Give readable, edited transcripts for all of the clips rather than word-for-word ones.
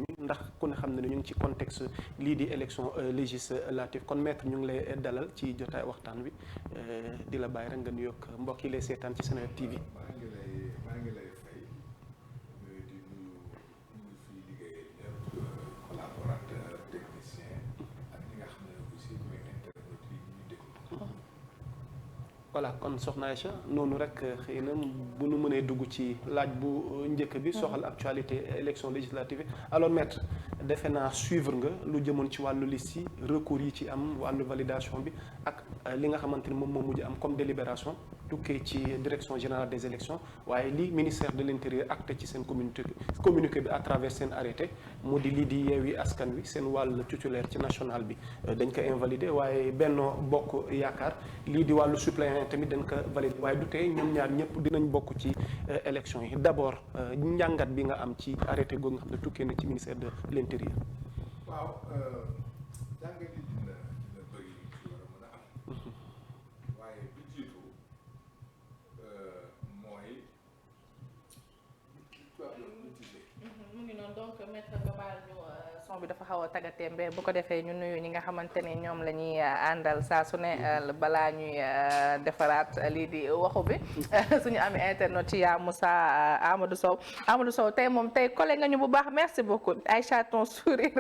mi ndax ku ne xam ne ñu ngi ci contexte lii di élection législative kon maître ñu ngi lay dalal ci jotaay waxtaan wi di la bàyyi rek nga nuyoog mbokk yi lay seetaan ci Seneweb TV. maa ngi lay fay di nuyu ñu fiy liggéeyee ñëpp collaborateur technicien ak ñi nga xam ne aussi ñooy internet yi ñuy déglu. voilà kon soxna Aïcha noonu rek xëy na bu nu mënee dugg ci laaj bu njëkk bi soxal actualité élection législative yi alors maître defe naa suivre nga lu jëmoon ci wàllu liste yi recours yi ci am wàllu validation bi ak li nga xamante ni moom moo mujj am comme délibération tukkee ci direction générale des élections waaye li ministère de l'intérieur acté ci seen communiqué bi à travers seen arrêté mu di lii di Yewwi Askan Wi seen wàllu titulaire ci national bi dañ ko invalidé waaye Benno Bokk Yaakaar lii di wàllu suppléant tamit dañ ko validé waaye du tey ñoom ñaar ñëpp dinañ bokk ci élection yi d'abord njàngat bi nga am ci arrêté googu nga xam ne tukkee na ci ministère de l'intérieur. waaw jàngat yi dina bëri ci war a mën a am. waaye bi jiitu mooy. mu ngi noonu donc maître nga baal ñu son bi dafa xaw a taggatémbe bu ko defee ñu nuyu ñi nga xamante ne ñoom la ñuy àndal saa su ne balaa ñuy defaraat lii di waxu bi suñu amee internet ci yaa Moussa Amadou Sow tey moom tey collé nga ñu bu baax merci beaucoup Aïcha ton sourire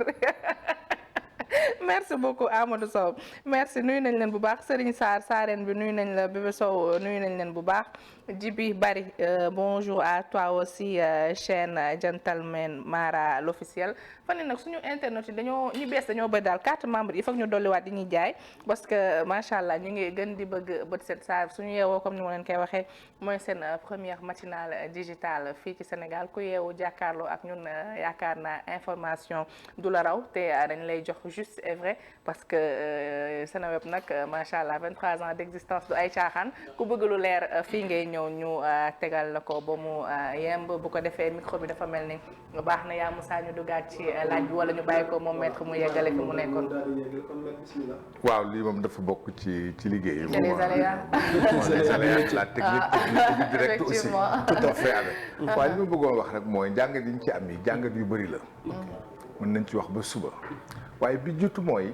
merci beaucoup Amadou Sow merci nuyu nañ leen bu baax Serigne Sarène bi nuyu nañ la Bébé Sow nuyu nañ leen bu baax Djibi Bari bonjour à toi aussi chaîne Gentleman Mara l'officiel fan yii nag suñu internet yi ñu bees dañoo bëri daal carte membre il faut que ñu dolliwaat di ñuy jaay parce que macha allah ñu ngi gën di bëgg bët set saa suñu yeewoo comme ni ma leen koy waxee mooy seen première matinale digitale fii ci Sénégal ku yeewu jàkkaarloo ak ñun yaakaar naa information du la raw te dañ lay jox juste et vrai parce que Seneweb nag macha allah 23 ans d'existence du ay caaxaan ku bëgg lu leer fii ngay ñëw ñu tegal la ko ba mu yemb bu ko defee micro bi dafa mel ni baax na yaa Moussa ñu duggaat ci laaj bi wala ñu bàyyi ko moom maître mu yeggale fi mu nekkoon. waaw lii moom dafa bokk ci liggéey. c'est les aléas la technique direct aussi tout à fait avec. waaye li ma bëggoon wax rek mooy jàngat yi ñu ci am yi jàngat yu bëri la. mën nañ ci wax ba suba. waaye bi jiitu mooy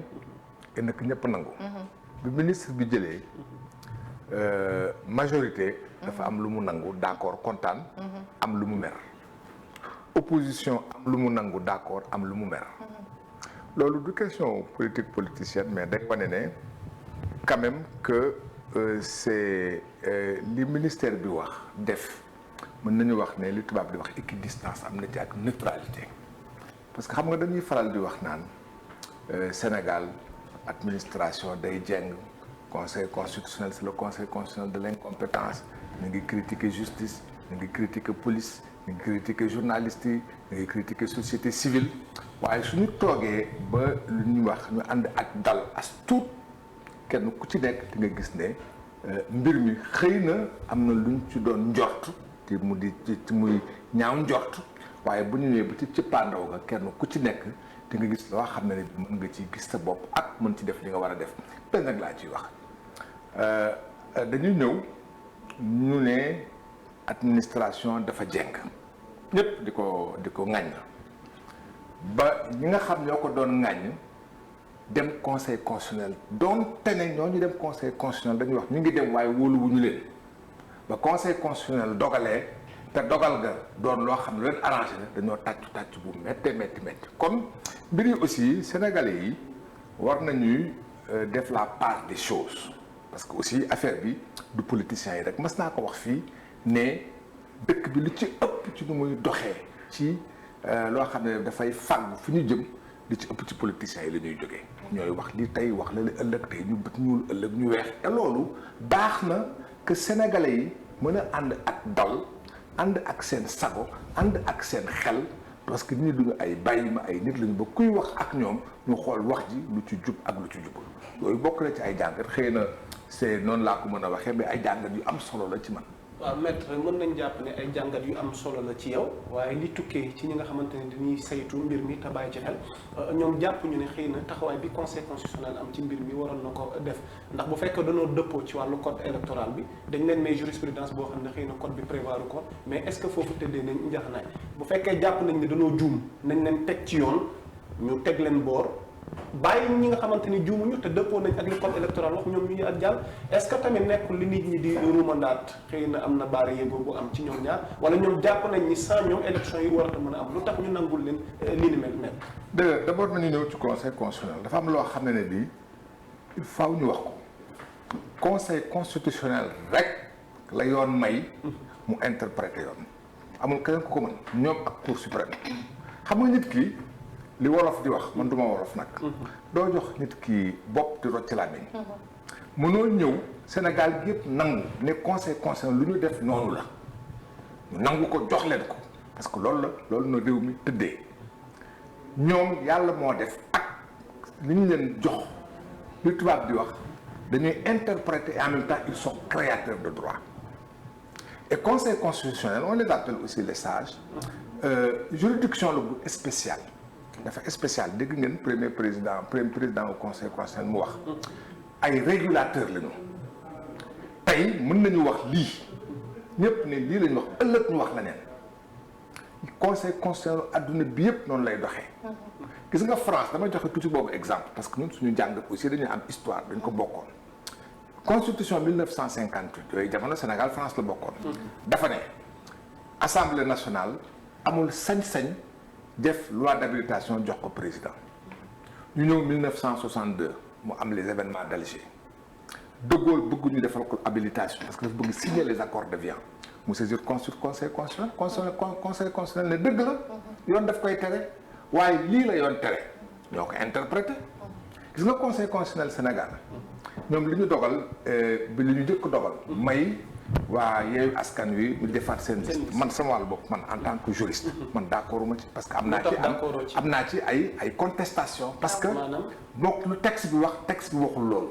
nag ñëpp nangu. bi ministre bi jëlee majorité. dafa am lu mu nangu d'accord kontaan. am lu mu mer. opposition am lu mu nangu d'accord am lu mu mer. loolu du question politique politicienne mais day wane ne quand même que c'est li ministère bi wax def mën nañu wax ne li tubaab di wax équidistance am na ci ak neutralité parce que xam nga dañuy faral di wax naan Sénégal administration day jeng conseil constitutionnel c'est le conseil constitutionnel de l'incompétence ñu ngi critiquer justice ñu ngi critiquer police ñu ngi critiquer journalistes yi ñu ngi critiquer société civile waaye suñu toogee ba lu ñuy wax ñu ànd ak dal as tuut kenn ku ci nekk di nga gis ne mbir mi xëy na am na luñ ci doon njort te mu di ci muy ñaaw njort waaye bu ñu ñëwee ba ci cëppaandaw ga kenn ku ci nekk di nga gis loo xam ne mën nga ci gis sa bopp ak mën ci def li nga war a def benn nag laa ciy wax dañuy ñëw ñu ne administration dafa jeng ñëpp di ko ŋàññ ba ñi nga xam ñoo ko doon ŋàññ dem conseil constitutionnel doon tene ñoo ñu dem conseil constitutionnel dañuy wax ñu ngi dem waaye wóoluwuñu leen ba conseil constitutionnel dogalee te dogal ga doon loo xam ne leen arrangé la dañoo tàccu bu métti comme mbir yi aussi sénégalais yi war nañuy def la part des choses parce que aussi affaire bi du politiciens yi rek mas naa ko wax fii ne dëkk bi lu ci ëpp ci nu muy doxee ci loo xam ne dafay fàgg fi ñu jëm li ci ëpp ci politiciens yi la ñuy jógee ñooy wax li tey wax la ëllëg tey ñu bët ñuul ëllëg ñu weex te loolu baax na que sénégalais yi mën a ànd ak dal ànd ak seen sago ànd ak seen xel parce que nit ñi duñu ay bàyyi ma ay nit lañu ba kuy wax ak ñoom ñu xool wax ji lu ci jub ak lu ci jubul yooyu bokk na ci ay jàngat xëy na c'est noonu laa ko mën a waxee mais ay jàngat yu am solo la ci man. waaw maître mën nañ jàpp ne ay jàngat yu am solo la ci yow waaye li tukkee ci ñi nga xamante ne dañuy saytu mbir mi te bàyyi ci xel ñoom jàpp ñu ne xëy na taxawaay bi conseil constitutionnel am ci mbir mi waroon na ko def ndax bu fekkee dañoo dëppoo ci wàllu code électoral bi dañ leen may jurisprudence boo xam ne xëy na code bi prévoir ko mais est-ce que foofu tëddee nañ njaxanaay bu fekkee jàpp nañ ne dañoo juum nañ leen teg ci yoon ñu teg leen boor bàyyi ñi nga xamante ni juumuñu te dëppoo nañ ak li code électoral wax ñoom ñu ñu ak jàll est-ce que tamit nekkul li nit ñi di ruumandaat xëy na am na baara yéegoo bu am ci ñoom ñaar wala ñoom jàpp nañ ni sans ñoom élection yi warata mën a am lu tax ñu nangul leen li ni mel mel. d'abord nañu ñëw ci conseil constitutionnel dafa am loo xam ne bii il faut ñu wax ko conseil constitutionnel rek la yoon may mu interpréter yoon amul keneen ku ko mën ñoom ak cour suprême xam nga nit ki li wolof di wax man duma wolof nag doo jox nit ki bopp di rocc làmmiñ mënoo ñëw Sénégal gi yëpp nangu ne conseil constitutionnel lu ñu def noonu la ñu nangu ko jox leen ko parce que loolu na réew mi tëddee ñoom yàlla moo def ak li ñu leen jox li tubaab di wax dañuy interpréter et en même temps ils sont créateurs de droit et conseil constitutionnel on les appelle aussi les sages juridiction la bu spéciale dafa spécial dégg ngeen premier président au conseil constitutionnel mu wax ay régulateurs la ñu tey mën nañu wax lii ñëpp ne lii la ñu wax ëllëg ñu wax leneen conseil constitutionnel adduna bi yëpp noonu lay doxee gis nga France dama joxe tuuti boobu exemple parce que ñun suñu jàng aussi dañuy am histoire dañ ko bokkoon constitution 1958 yooyu jamono Sénégal France la bokkoon dafa ne assemblée nationale amul sañ-sañ def loi d'habilitation jox ko président ñu ñëw 1962 mu am les événements d'Alger De Gaulle bëgg ñu defal ko habilitation parce que dafa bëgg signer les accords de Vienne mu saisir conseil constitutionnel ne dëgg la yoon daf koy tere waaye lii la yoon tere ñoo ko interprété gis nga conseil constitutionnel Sénégal ñoom li ñu dogal bi li ñu jëkk dogal may waa Yewwi Askan Wi ñu defaat seen liste man sama wàll bopp man en tant que juriste man d'accord ma ci parce que am naa ci ay contestation parce que donc lu texte bi waxul loolu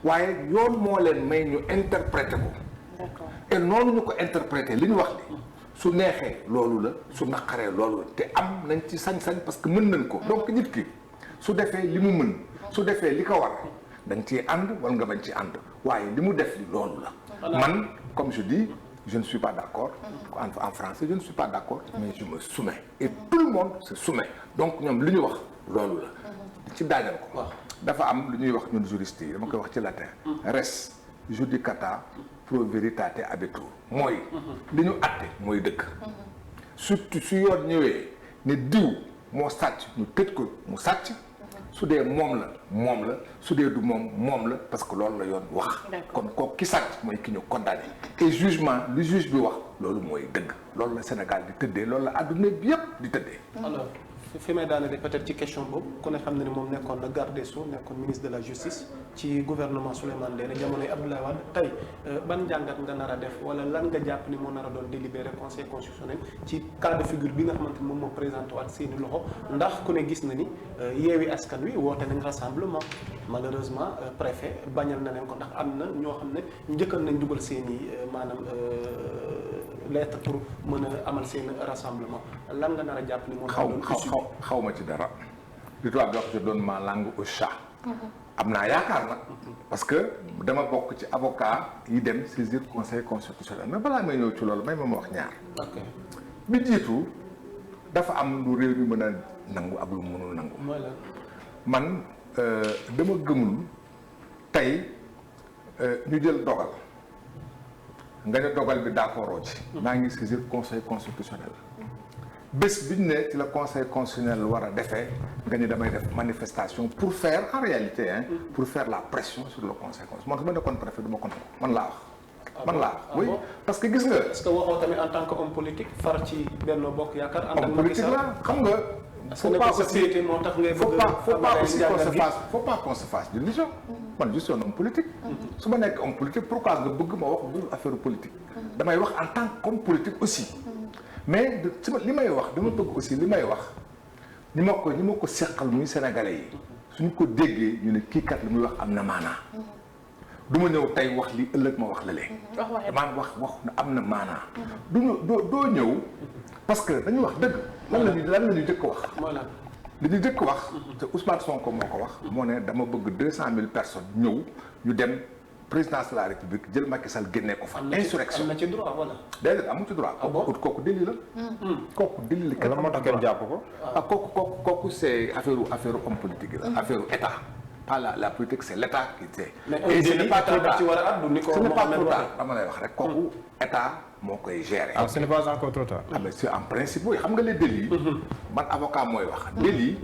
waaye yoon moo leen may ñu interpréter ko et noonu ñu ko interpréter li ñu wax li su neexee loolu la su naqaree loolu la te am nañ ci sañ-sañ parce que mën nañ ko donc nit ki su defee li mu mën su defee li ko war dañ ciy ànd wala nga bañ ci ànd waaye li mu def li loolu la man comme je dis je ne suis pas d'accord en français je ne suis pas d'accord mais je me soumets et tout le monde se soumet donc ñoom li ñu wax loolu la ci daajal ko dafa am lu ñuy wax ñun juristes yi dama koy wax ci latin res judicata pro veritate habetur mooy li ñu àtte mooy dëgg surtout su yoon ñëwee ne diw moo sàcc ñu tëj ko mu sàcc su dee moom la su dee du moom la parce que loolu la yoon wax kon kooku ki sàcc mooy ki ñu condamné et jugement lu juge bi wax loolu mooy dëgg loolu la Sénégal di tëddee loolu la adduna bi yëpp di tëddee alors fi may daanale peut-être ci question boobu ku ne xam ne ni moom nekkoon na garde des Sceaux nekkoon ministre de la justice ci gouvernement Souleymane Ndéné jamonoy Abdoulaye Wade tey ban njàngat nga nar a def wala lan nga jàpp ni moo nar a doon délibéré conseil constitutionnel ci cas de figure bi nga xamante ni moom moo présenté waat seeni loxo ndax ku ne gis na ni Yewwi Askan Wi woote nañ rassemblement malheureusement préfet bañal na leen ko ndax am na ñoo xam ne njëkkan nañ dugal seeni maanaam lettre pour mën a amal seen rassemblement lan nga nar a jàpp ni moo xaw ma ci dara li tubaab di wax je donne ma langue au chat am naa yaakaar nag parce que dama bokk ci avocat yi dem saisir conseil constitutionnel mais balaa may ñëw ci loolu may ma wax ñaar bi jiitu dafa am lu réew mi mën a nangu ak lu mënul nangu man dama gëmul tey ñu jël dogal nga ne dogal bi d'accord ci maa ngi saisir conseil constitutionnel bés bi ñu ne ci la conseil constitutionnel war a defee nga ni damay def manifestation pour faire en réalité pour faire la pression sur le conseil constitutionnel man su ma nekkoon préfet du ma ko man laa wax oui parce que gis nga est-ce que waxoo tamit en tant que homme politique far ci Benno Bokk Yaakaar homme politique la xam nga faut pas qu'on se fasse d'illusion man je suis un homme politique su ma nekk homme politique pourquoi nga bëgg ma wax du affaire politique damay wax en tant qu'homme politique aussi mais li may wax dama bëgg aussi li may wax ñi ma ko seqal muy sénégalais yi suñu ko déggee ñu ne kii kat li muy wax am na maanaa du ma ñëw tey wax li ëllëg ma wax la lee damaan wax na am na maanaa duñu doo ñëw parce que dañuy wax dëgg lan la ñuy jëkk wax li ñu jëkk wax te Ousmane Sonko moo ko wax moo ne dama bëgg 200 000 personnes ñëw ñu dem présidence de la République jël Macky Sall génnee ko fa insurrection am na ci droit wala déedéet amu ci droit kooku délit la kooku délit la kenn moo tax kenn jàpp ko kooku c'est affaire homme politique la affaire état pas la politique c'est l'état qui sait et ce n'est pas trop tard ce n'est pas trop tard dama lay wax rek kooku état moo koy gérer ce n'est pas encore trop tard mais c'est en principe oui xam nga les délits man avocat mooy wax délit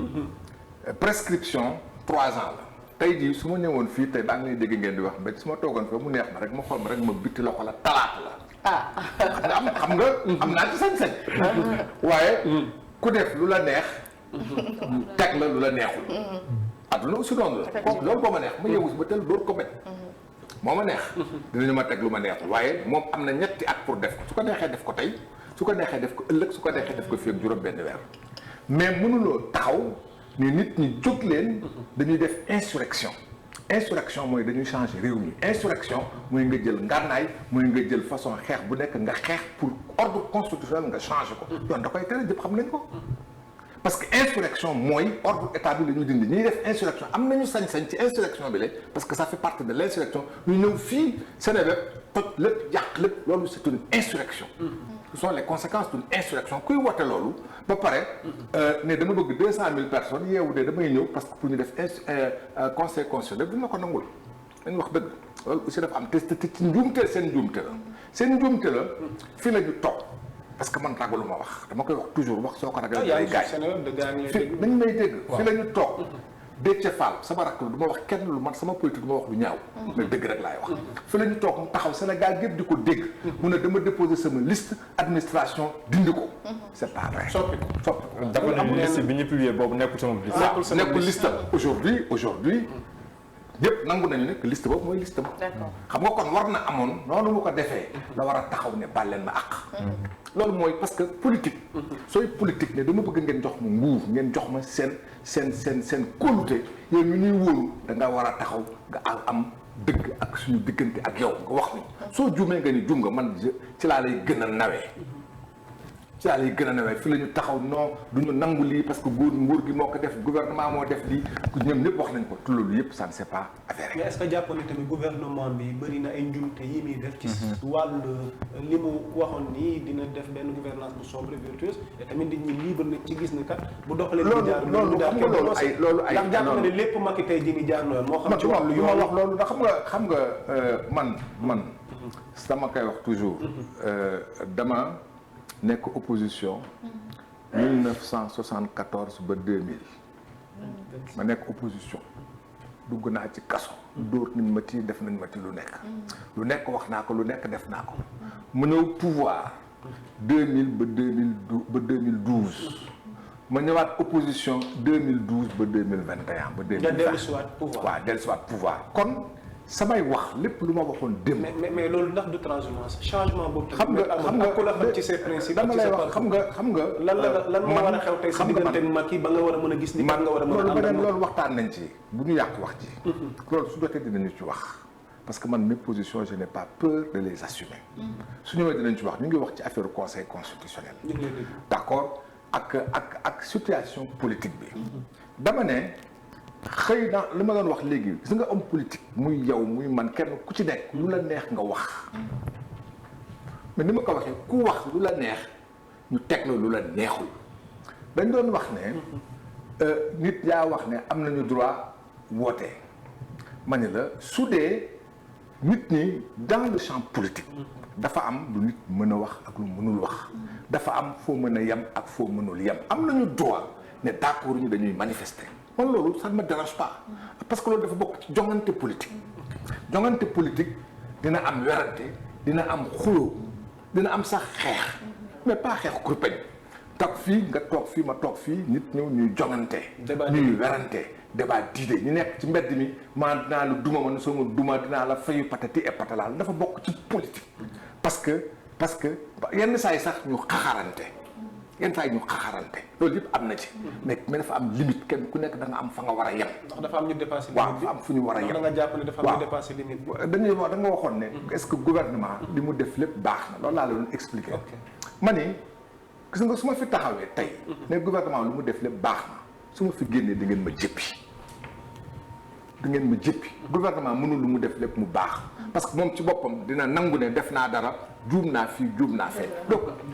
prescription 3 ans la tey jii su ma ñëwoon fii tey daa ngi lay dégg ngeen di wax mais su ma toogoon fa mu neex ma rek ma xool ma rek ma bitti loxo la talaata la xam nga am naa ci sañ-sañ waaye ku def lu la neex teg la lu la neexul adduna aussi noonu la kooku loolu boo ma neex ma yeewu si ba tel dóor ko bañ moo ma neex dinañu ma teg lu ma neexul waaye moom am na ñetti at pour def ko su ko neexee def ko tey su ko neexee def ko ëllëg su ko neexee def ko fii ak juróom benn weer mais mënuloo taxaw ni nit ñi jóg leen dañuy def insurrection mooy dañuy changer réew mi insurrection mooy nga jël ngànnaay mooy nga jël façon xeex bu nekk nga xeex pour ordre constitutionnel nga changer ko yoon da koy tere jëpp xam nañ ko parce que insurrection mooy ordre état bi la ñu dindi ñuy def insurrection am nañu sañ-sañ ci insurrection bi la parce que ça fait partie de l'insurrection ñu ñëw fii Sénégal toj lépp yàq lépp loolu c'est une insurrection ce sont les conséquences d'une insurrection kuy wote loolu ba pare ne dama bëgg 200 000 personnes yeewu de damay ñëw parce que pour ñu def conseil constitutionnel dina ko nangul dañu wax dëgg loolu aussi dafa am te ci njuumte seen njuumte la fii la ñu toog parce que man ragaluma wax dama koy wax toujours wax soo ko ragalee day gaañ fi dañ may dégg fi la ñu toog Déthié Fall sama rakk du ma wax kenn lu man sama politique du ma wax lu ñaaw mais dëgg rek laay wax fi la ñu toog mu taxaw Sénégal gépp di ko dégg mu ne dama déposer sama liste administration dindi ko c'est pas vrai soppi ko dafa ne liste bi ñu publié boobu nekkul sama liste nekkul liste aujourd'hui ñëpp nangu nañu ne que liste boobu mooy liste ba xam nga kon war na amoon noonu mu ko defee la war a taxaw ne baal leen ma àq loolu mooy parce que politique sooy politique ne dama bëgg ngeen jox ma nguur ngeen jox ma seen kóolute yow ñu ñuy wóolu da nga war a taxaw nga am dëgg ak suñu diggante ak yow nga wax ni soo juumee nga ni juum nga man ci laa lay gën a nawee fi la ñu taxaw non du ñu nangu lii parce que nguur gi moo ko def gouvernement moo def lii ñoom ñëpp wax nañ ko te loolu yëpp ça ne s'est pas avéré. mais est-ce que jàpp na tamit gouvernement bi bëri na ay njumte yi muy def. ci wàllu li mu waxoon nii dina def benn gouvernance bu sobre et vertueuse et tamit nit ñi libre na ci gis ni kat bu doxalee. loolu ay ndax jàpp na ne lépp Macky tey jii nii jaar na yoon moo xam ci wàllu yoon wax loolu ndax xam nga man sama koy wax toujours dama nekk opposition 1974 ba 2000 ma nekk opposition dugg naa ci kaso dóor nañ ma ci def nañ ma ci lu nekk wax naa ko lu nekk def naa ko mu ñëw pouvoir 2000 ba 2012 ma ñëwaat opposition 2012 ba 2021 ba 2020 dellusiwaat pouvoir kon samay wax lépp lu ma waxoon démb. mais loolu ndax du transhumance changement boobu. xam nga ku la xam ci ses principes. dama lay wax xam nga. lan moo war a xew tey si diggante Macky ba nga war a mën a gis. ni nga war a mën a am loolu waxtaan nañ ci bu ñu yàq wax ji. loolu su jotee dinañu ci wax. parce que man mes positions je n'ai pas peur de les assumer. su ñëwee dinañ ci wax ñu ngi wax ci affaire conseil constitutionnel. d'accord ak situation politique bi. dama ne. xëy na li ma doon wax léegi gis nga homme politique muy yow muy man kenn ku ci nekk lu la neex nga wax mais ni ma ko waxee ku wax lu la neex ñu teg la lu la neexul dañ doon wax ne nit yaa wax ne am nañu droit woote ma ne la su dee nit ñi dans le champ politique dafa am lu nit mën a wax ak lu mënul wax dafa am foo mën a yem ak foo mënul yem am nañu droit ne d'accord ñu dañuy manifester man loolu ça ne me dérange pas parce que loolu dafa bokk ci jongante politique dina am werante dina am xuloo dina am sax xeex mais pas xeex kurpeñ toog fii nga toog fii ma toog fii nit ñëw ñuy jongante ñuy werante débat d'idées ñu nekk ci mbedd mi maa dinaa la duma man soo ma duma dinaa la fayu patati et patalaal dafa bokk ci politique parce que yenn saa yi sax ñu xaxarante yenn saa yi ñu xaxarante loolu yëpp am na ci. mais dafa am limite kenn ku nekk da nga am fa nga war a yem. ndax dafa am ñu dépassé limite bi waaw dafa am fu ñu war a yem. da nga jàpp ne dafa am ñu dépassé limite bi. dañuy wax da nga waxoon ne. est-ce que gouvernement li mu def lépp baax na loolu laa la doon expliquer. ma ni gis nga su ma fi taxawee tey. ne gouvernement lu mu def lépp baax na su ma fi génnee di ngeen ma jëppi. Gouvernement mënul lu mu def lépp mu baax parce que moom ci boppam dina nangu ne def naa dara juum naa fii juum naa fee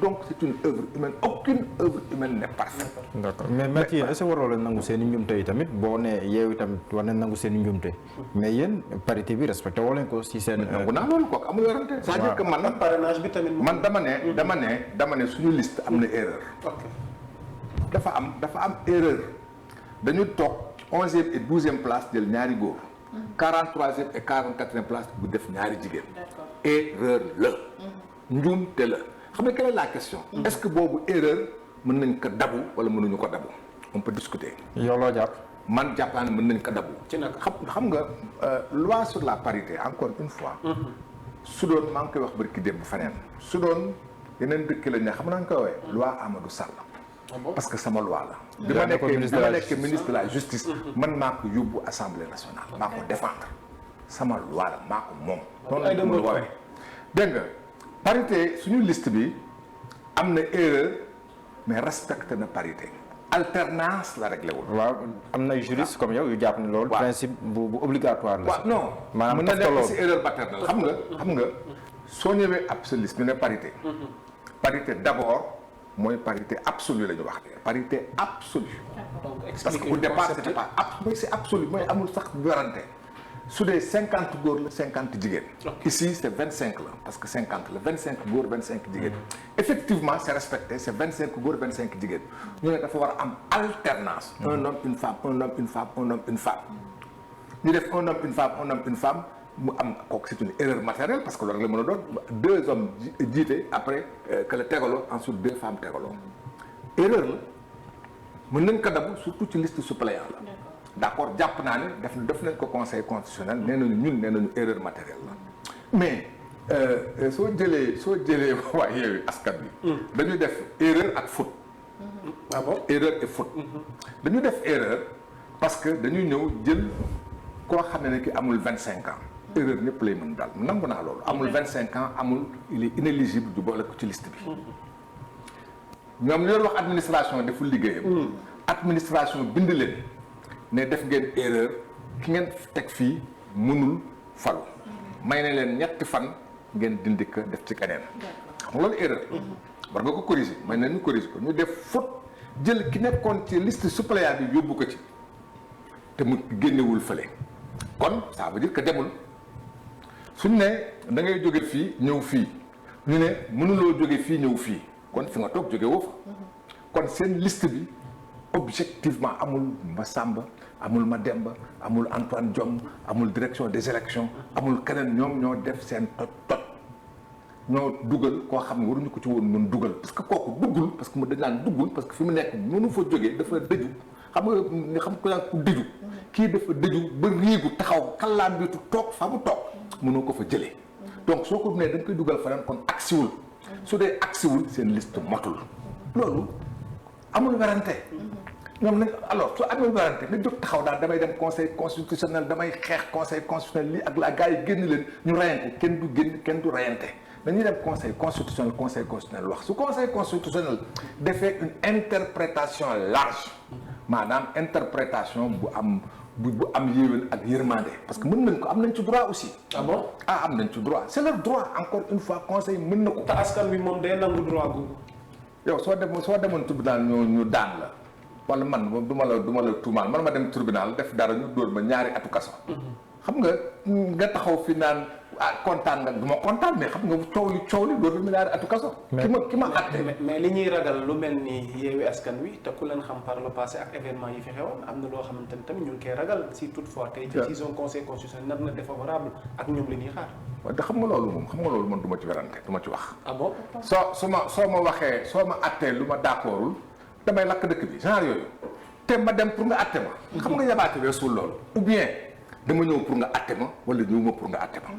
donc c'est une œuvre humaine aucune œuvre humaine n'est parfaite. d'accord mais yéen est-ce que waroo leen nangu seen i njumte yi tamit boo nee yeewu tamit war nañ nangu seen i njumte mais yéen parité bi respecté woo leen ko si seen. nangu naa loolu kooku amul yorante. c'est-à-dire que man parrainage bi tamit. man dama ne suñu liste am na erreur. dafa am erreur dañu toog 11e et 12e place jël ñaari góor. 43e et 44e place bu def ñaari jigéen. erreur la. njuumte la xam nga quelle est la question. est-ce que boobu erreur mën nañ ko dabu wala mënuñu ko dabu on peut discuter. yow loo jàpp. man jàpp naa ne mën nañ ko dabu. ci nag xam nga loi sur la parité encore une fois. su doon maa ngi koy wax barki démb faneen su doon yeneen dëkk lañ ne xam naa nga koy woowee. loi Amadou Sall. parce que sama loi la. bi ma nekkee ministre de la justice. man maa ko yóbbu assemblée nationale. maa ko défendre sama loi la maa ko moom. noonu la ñu woowee dégg nga parité suñu liste bi am na erreur mais respecte na parité. alternance la réglé wul. waaw am na juriste comme yow yu jàpp ne loolu. principe bu obligatoire la. waaw non maanaam mën na nekk si erreur maternelle xam nga soo ñëwee ab sa liste ñu ne parité. parité d'abord. mooy parité absolue la ñu wax parité absolue. parce que au départ c'était pas c'est absolu mooy amul sax werante su dee 50 góor la 50 jigéen. ici c'est 25 la parce que 50 la 25 góor 25 jigéen. effectivement c'est respecté c'est 25 góor 25 jigéen. ñu ne dafa war a am alternance. un homme une femme un homme une femme un homme une femme. ñu def un homme une femme un homme une femme. mu am kooku c'est une erreur matérielle parce que loolu la mën a doon 2 hommes jiite après que le tegaloo ensuite 2 femmes tegaloo erreur la mën nañ ko dabu surtout ci liste suppléant la d'accord jàpp naa ne def nañ ko conseil constitutionnel nee nañu erreur matérielle la mais soo jëlee waa Yewwi Askan Wi dañu def erreur ak faute. ah bon erreur et faute. dañu def erreur parce que dañuy ñëw jël koo xam ne ki amul 25 ans. erreur ñëpp lay mën daal nangu naa loolu amul 25 ans amul il est inéligible du boole ko ci liste bi ñoom li doon wax administration deful liggéeyam. administration bind leen ne def ngeen erreur ki ngeen teg fii mënul falu may na leen ñetti fan ngeen dindi ko def ci keneen xam nga loolu erreur war nga ko corriger may na ñu corriger ko ñu def faute jël ki nekkoon ci liste suppléant bi yóbbu ko ci te mu génnewul fële kon ça veut dire que demul. suñ ne da ngay jóge fii ñëw fii ñu ne mënuloo jóge fii ñëw fii kon fi nga toog jóge woo fa kon seen liste bi objectivement amul Massamba amul Mademba amul Antoine Diome amul direction des élections amul keneen ñoom ñoo def seen toj ñoo dugal koo xam ne waruñu ko ci woon mën dugal parce que kooku duggul parce que mu dañ naan duggul parce que fi mu nekk mënu fa jógee dafa dëju xam ko ku dëju kii dafa dëju ba riigu taxaw xalaat bi toog fa mu toog mënoo ko fa jëlee donc soo ko nee da nga koy dugal faneen kon agsiwul su dee agsiwul seen liste motul loolu amul werante ñoom nag alors soo amul werante nga jóg taxaw daal damay dem conseil constitutionnel damay xeex conseil constitutionnel lii ak la gars yi génn leen ñu rayante kenn du génn kenn du rayante dañuy dem conseil constitutionnel wax su conseil constitutionnel defee une interprétation large maanaam interprétation bu am yéwén ak yërmande parce que mën nañ ko am nañ ci droit aussi. ah bon am nañ ci droit c'est leur droit encore une fois conseil mën na ko. te askan wi moom day nangu droit googu. yow soo demoon tribunal ñu daan la wala man du ma la tuumaal man ma dem tribunal def dara ñu dóor ma ñaari atu kaso. xam nga taxaw fi naan kontaan nga du ma kontaan mais xam nga coow li dóor ma ñaari atu kaso. ki ma àtte mais li ñuy ragal lu mel ni Yewwi Askan Wi te ku leen xam par le passé ak événement yi fi xewoon am na loo xamante ni tamit ñu ngi koy ragal si toutefois tey décision conseil constitutionnel nar na défavorable ak ñoom li ñuy xaar. waaw te xam nga loolu man du ma ci werante du ma ci wax. ah bon soo ma attee lu ma d'accordul damay lakk dëkk bi genre yooyu te ma dem pour nga atte ma. xam nga yabaate weesul loolu. ou bien dama ñëw pour nga atte ma wala ñëwuma pour nga atte ma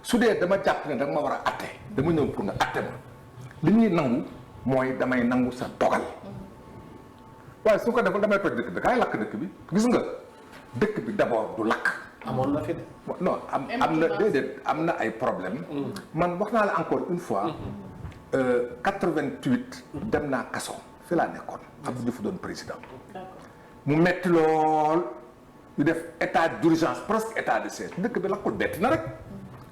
su dee dama jàpp ne danga ma war a atte dama ñëw pour nga atte ma li ñuy nangu mooy damay nangu sa dogal waaye su ko defal damay toj dëkk bi kaay lakk dëkk bi gis nga dëkk bi d'abord du lakk. amoon na fi de. non am na déedéet am na ay problème man wax naa la encore une fois 88 dem naa kaso fi laa nekkoon Abdou Diouf doon président mu metti lool ñu def état d'urgence presque état de siège dëkk bi lakkul betti na rek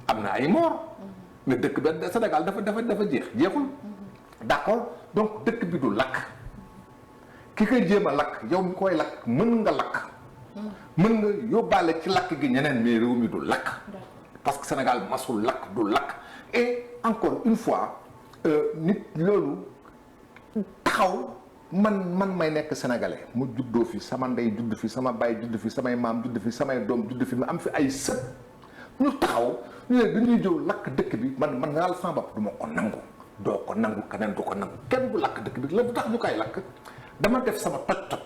am na ay mort mais dëkk bi Sénégal dafa jeexul d'accord donc dëkk bi du lakk ki koy jéem a lakk yow mi koy lakk mën nga lakk mën nga yóbbaale ci lakk gi ñeneen mais réew mi du lakk parce que Sénégal masul lakk du lakk et encore une fois nit loolu taxaw man may nekk sénégalais mu juddoo fi sama ndey judd fi sama baay judd fi samay maam judd fi samay doom judd fi ma am fi ay sët ñu taxaw ñu ne dañuy jëw lakk dëkk bi man nga la sama bopp du ma ko nangu doo ko nangu keneen du ko nangu kenn du lakk dëkk bi la bu tax ñu koy lakk dama def sama toj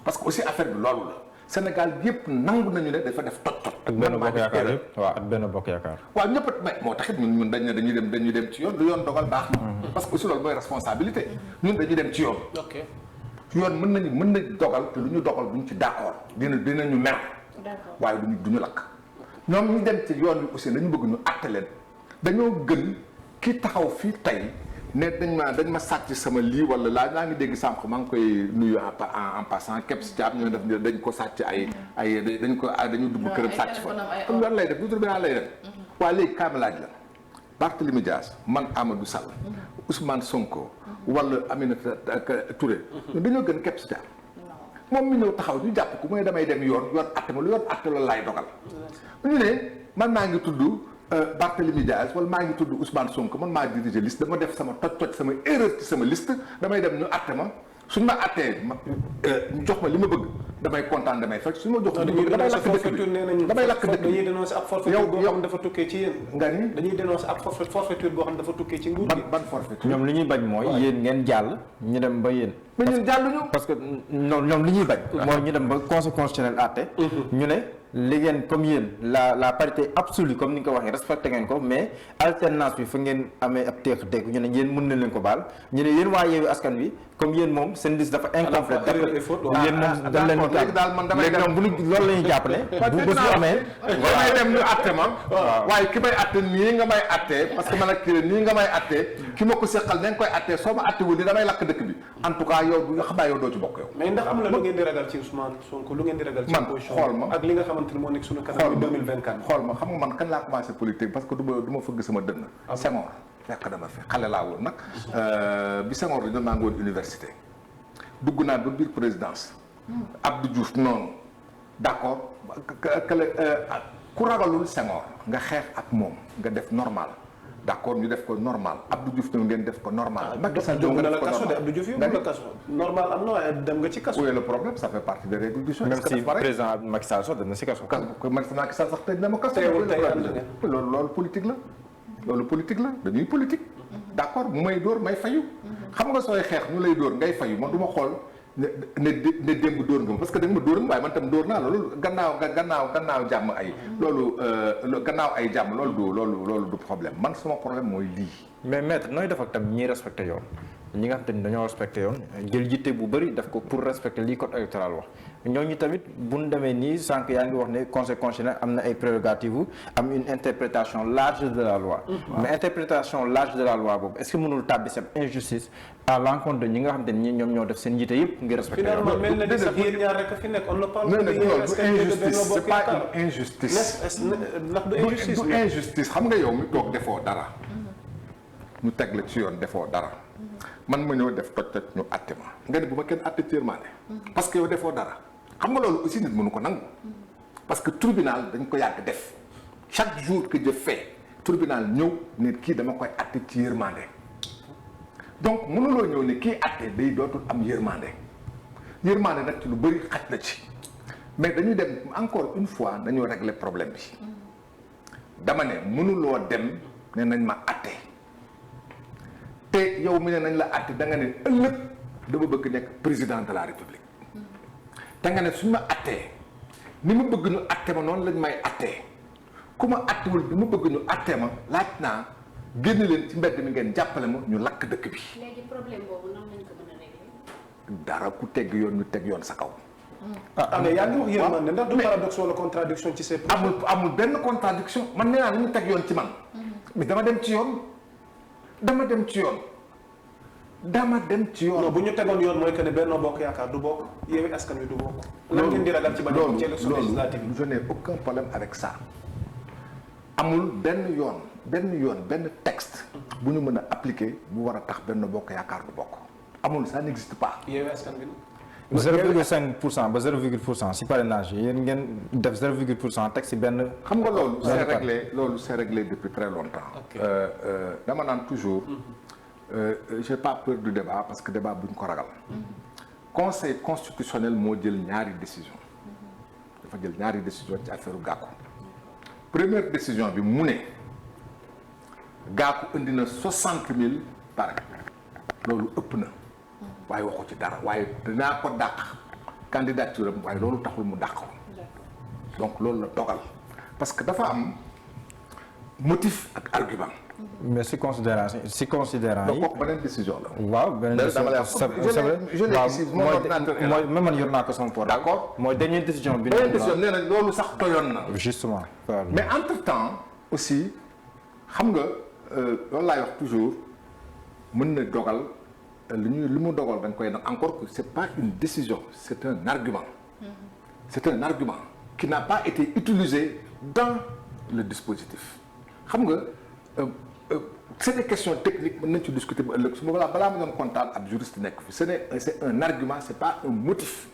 parce que aussi affaire bi loolu la Sénégal yëpp nangu nañu ne dafa def toj ak benn bokk yaakaar yëpp waaw ak benn bokk yaakaar waaw ñëpp mais moo taxit ñun dañ ne dañuy dem ci yoon lu yoon dogal baax na parce que aussi loolu mooy responsabilité ñun dañuy dem ci yoon yoon mën na dogal te lu ñu dogal duñ ci d'accord dinañu mer waaye duñu lakk ñoom ñu dem ci yoon bi aussi dañu bëgg ñu àtte leen dañoo gën ki taxaw fii tey ne dañ ma sàcc sama lii wala laa naa ngi dégg sànq maa ngi koy nuyu en passant képp si caab ñoo def dañ ko sàcc dañu dugg këram sàcc fa comme lan lay def du tribunal lay def waaye léegi kaama laaj la Barthélémy Dias man Amadou Sall Ousmane Sonko wala Aminata Touré dañoo gën képp si caab moom mi ñëw taxaw ñu jàpp ko mooy damay dem yoon atte ma lu yoon atte la laay dogal ñu ne man maa ngi tudd Barthélémy Dias wala maa ngi tudd Ousmane Sonko man maa dirigé liste dama def sama toj sama erreur ci sama liste damay dem ñu atte ma suñ ma attee ñu jox ma li ma bëgg damay kontaan damay fekk suñ ma jox li ma bëgg damay lakk dëkk bi damay lakk dëkk bi dañuy dénoncer ab forfaiture boo xam dafa tukkee ci yéen nga ni dañuy dénoncer ab forfaiture boo xam dafa tukkee ci nguur gi ban forfaiture ñoom li ñuy bañ mooy yéen ngeen jàll ñu dem ba yéen mais ñun jàlluñu parce que ñoom li ñuy bañ mooy ñu dem ba conseil constitutionnel àtte ñu ne li ngeen comme yéen la parité absolue comme ni nga ko waxee respecté ngeen ko mais alternance bi fa ngeen amee ab téex-téex ñu ne yéen mën na leen ko baal ñu ne yéen waa Yewwi Askan Wi comme yéen moom seen liste dafa incomplète yéen moom dañ leen léegi daal man damay léegi ñoom bu ñu loolu la ñuy jàpp ne bu bés bu amee damay dem ñu atte ma waaye ki may atte nii nga may attee parce que man ak kii nii nga may attee ki ma ko seqal na nga koy attee soo ma atte wul ni damay lakk dëkk bi en tout cas yow nga xam naa yow doo ci bokk yow mais ndax am na lu ngeen di ragal ci Ousmane Sonko lu ngeen di ragal ci opposition xool ma ak li nga xamante ni moo nekk suñu kanam 2024 xool ma xam nga man kañ laa commencé politique parce que du ma fëgg sama dënn Senghor fekk dama fi xale laa woon nag bi Senghor dañu maa ngi woon université dugg naa ba biir présidence Abdou Diouf noonu d'accord ku ragalul Senghor nga xeex ak moom nga def normal d'accord ñu def ko normal Abdou Diouf ñëw ngeen def ko normal Macky Sall ñëw nga def ko normal Abdou Diouf yóbbu la kaso normal am na waaye dem nga ci kaso où est le problème ça fait partie des règles du jeu même si président Macky Sall sax dem na si kaso Macky Sall sax tëj na ma kaso loolu politique la dañuy politique d'accord mu may dóor may fayu xam nga sooy xeex ñu lay dóor ngay fayu man du ma xool ne démb dóor nga ma parce que da nga ma dóor nga waaye man tam dóor naa loolu gannaaw jàmm ay loolu gannaaw ay jàmm loolu du problème man sama problème mooy lii mais maître nooy def ak tam ñiy respecté yoon ñi nga xam te ni dañoo respecté yoon jël jitte bu bëri def ko pour respecter lii code électoral wax ñooñu tamit bu ñu demee nii sànq yaa ngi wax ne conseil constitutionnel am na ay prérogatives am une interprétation large de la loi mais interprétation large de la loi boobu est-ce que mënul tàbbi cette injustice à l'encontre de ñi nga xam te ni ñoom ñoo def seen jiite yëpp ngir respecté yoon finalement mel na ni sax yéen ñaar rek a fi nekk on ne parle pas c'est pas une injustice ndax du injustice xam nga yow mi toog defoo dara ñu teg la ci yoon defoo dara man ma ñëw def toj ñu àtte ma nga ne bu ma kenn àtte ci yërmande parce que yow defoo dara xam nga loolu aussi nit mënu ko nangu parce que tribunal dañ ko yàgg def chaque jour que je fais tribunal ñëw ne kii dama koy àtte ci yërmande donc mënuloo ñëw ne kii àtte day dootul am yërmande nag ci lu bëri xaj na ci mais dañuy dem encore une fois dañoo régler problème bi dama ne mënuloo dem ne nañ ma àtte te yow mi ne nañ la àtte da nga ne ëllëg dama bëgg nekk président de la république da nga ne suñ ma àttee ni ma bëgg ñu àtte ma noonu lañ may àttee ku ma àttewul bi ma bëgg ñu àtte ma laaj naa génn leen ci mbedd mi ngeen jàppale ma ñu lakk dëkk bi. léegi problème boobu nan lañ ko mën a régler. dara ku tegg yoon ñu teg yoon sa kaw. mais yaa ngi wax yërmande ndax du paradoxe wala contradiction ci ces amul benn contradiction man nee naa ñu teg yoon ci man. mais dama dem ci yoon. non bu ñu tegoon yoon mooy que ne Benno Bokk Yaakaar du bokk Yewwi Askan Wi du bokk. lan ngeen di ragal ci bañ a bokk ci élection législative je n'ai aucun problème avec ça. amul benn texte bu ñu mën a appliquer bu war a tax Benno Bokk Yaakaar du bokk. amul ça n'existe pas. Yewwi Askan Wi 0,5% ba 0,% si parrainage yi yéen ngeen def 0,% teg si benn. xam nga loolu c'est réglé depuis très longtemps. dama naan toujours. J'ai pas peur du débat parce que débat buñ ko ragal. Conseil constitutionnel moo jël ñaari décision dafa jël ñaari décision ci affaire Gakou. Première décision bi mu ne Gakou indi na 60 000 parrain loolu ëpp na waaye waxu ci dara waaye dinaa ko dàq candidature am waaye loolu taxul mu dàq ko donc loolu la dogal parce que dafa am motif ak argument. mais si considérant yi. donc beneen décision la. waaw beneen décision mooy man yor naa ko sama port. d'accord mooy dernière décision bi. beneen décision nee na loolu sax doyoon na. justement. mais entre temps aussi xam nga loolu laay wax toujours mën na dogal li mu dogal dañ koy nag encore que c'est pas une décision c'est un argument. C'est un argument qui n'a pas été utilisé dans le dispositif xam nga. C'est des questions techniques mën nañ ci discuter ba ëllëg su ma balaa ma doon comptable ab juriste nekk fi c'est un argument c'est pas un motif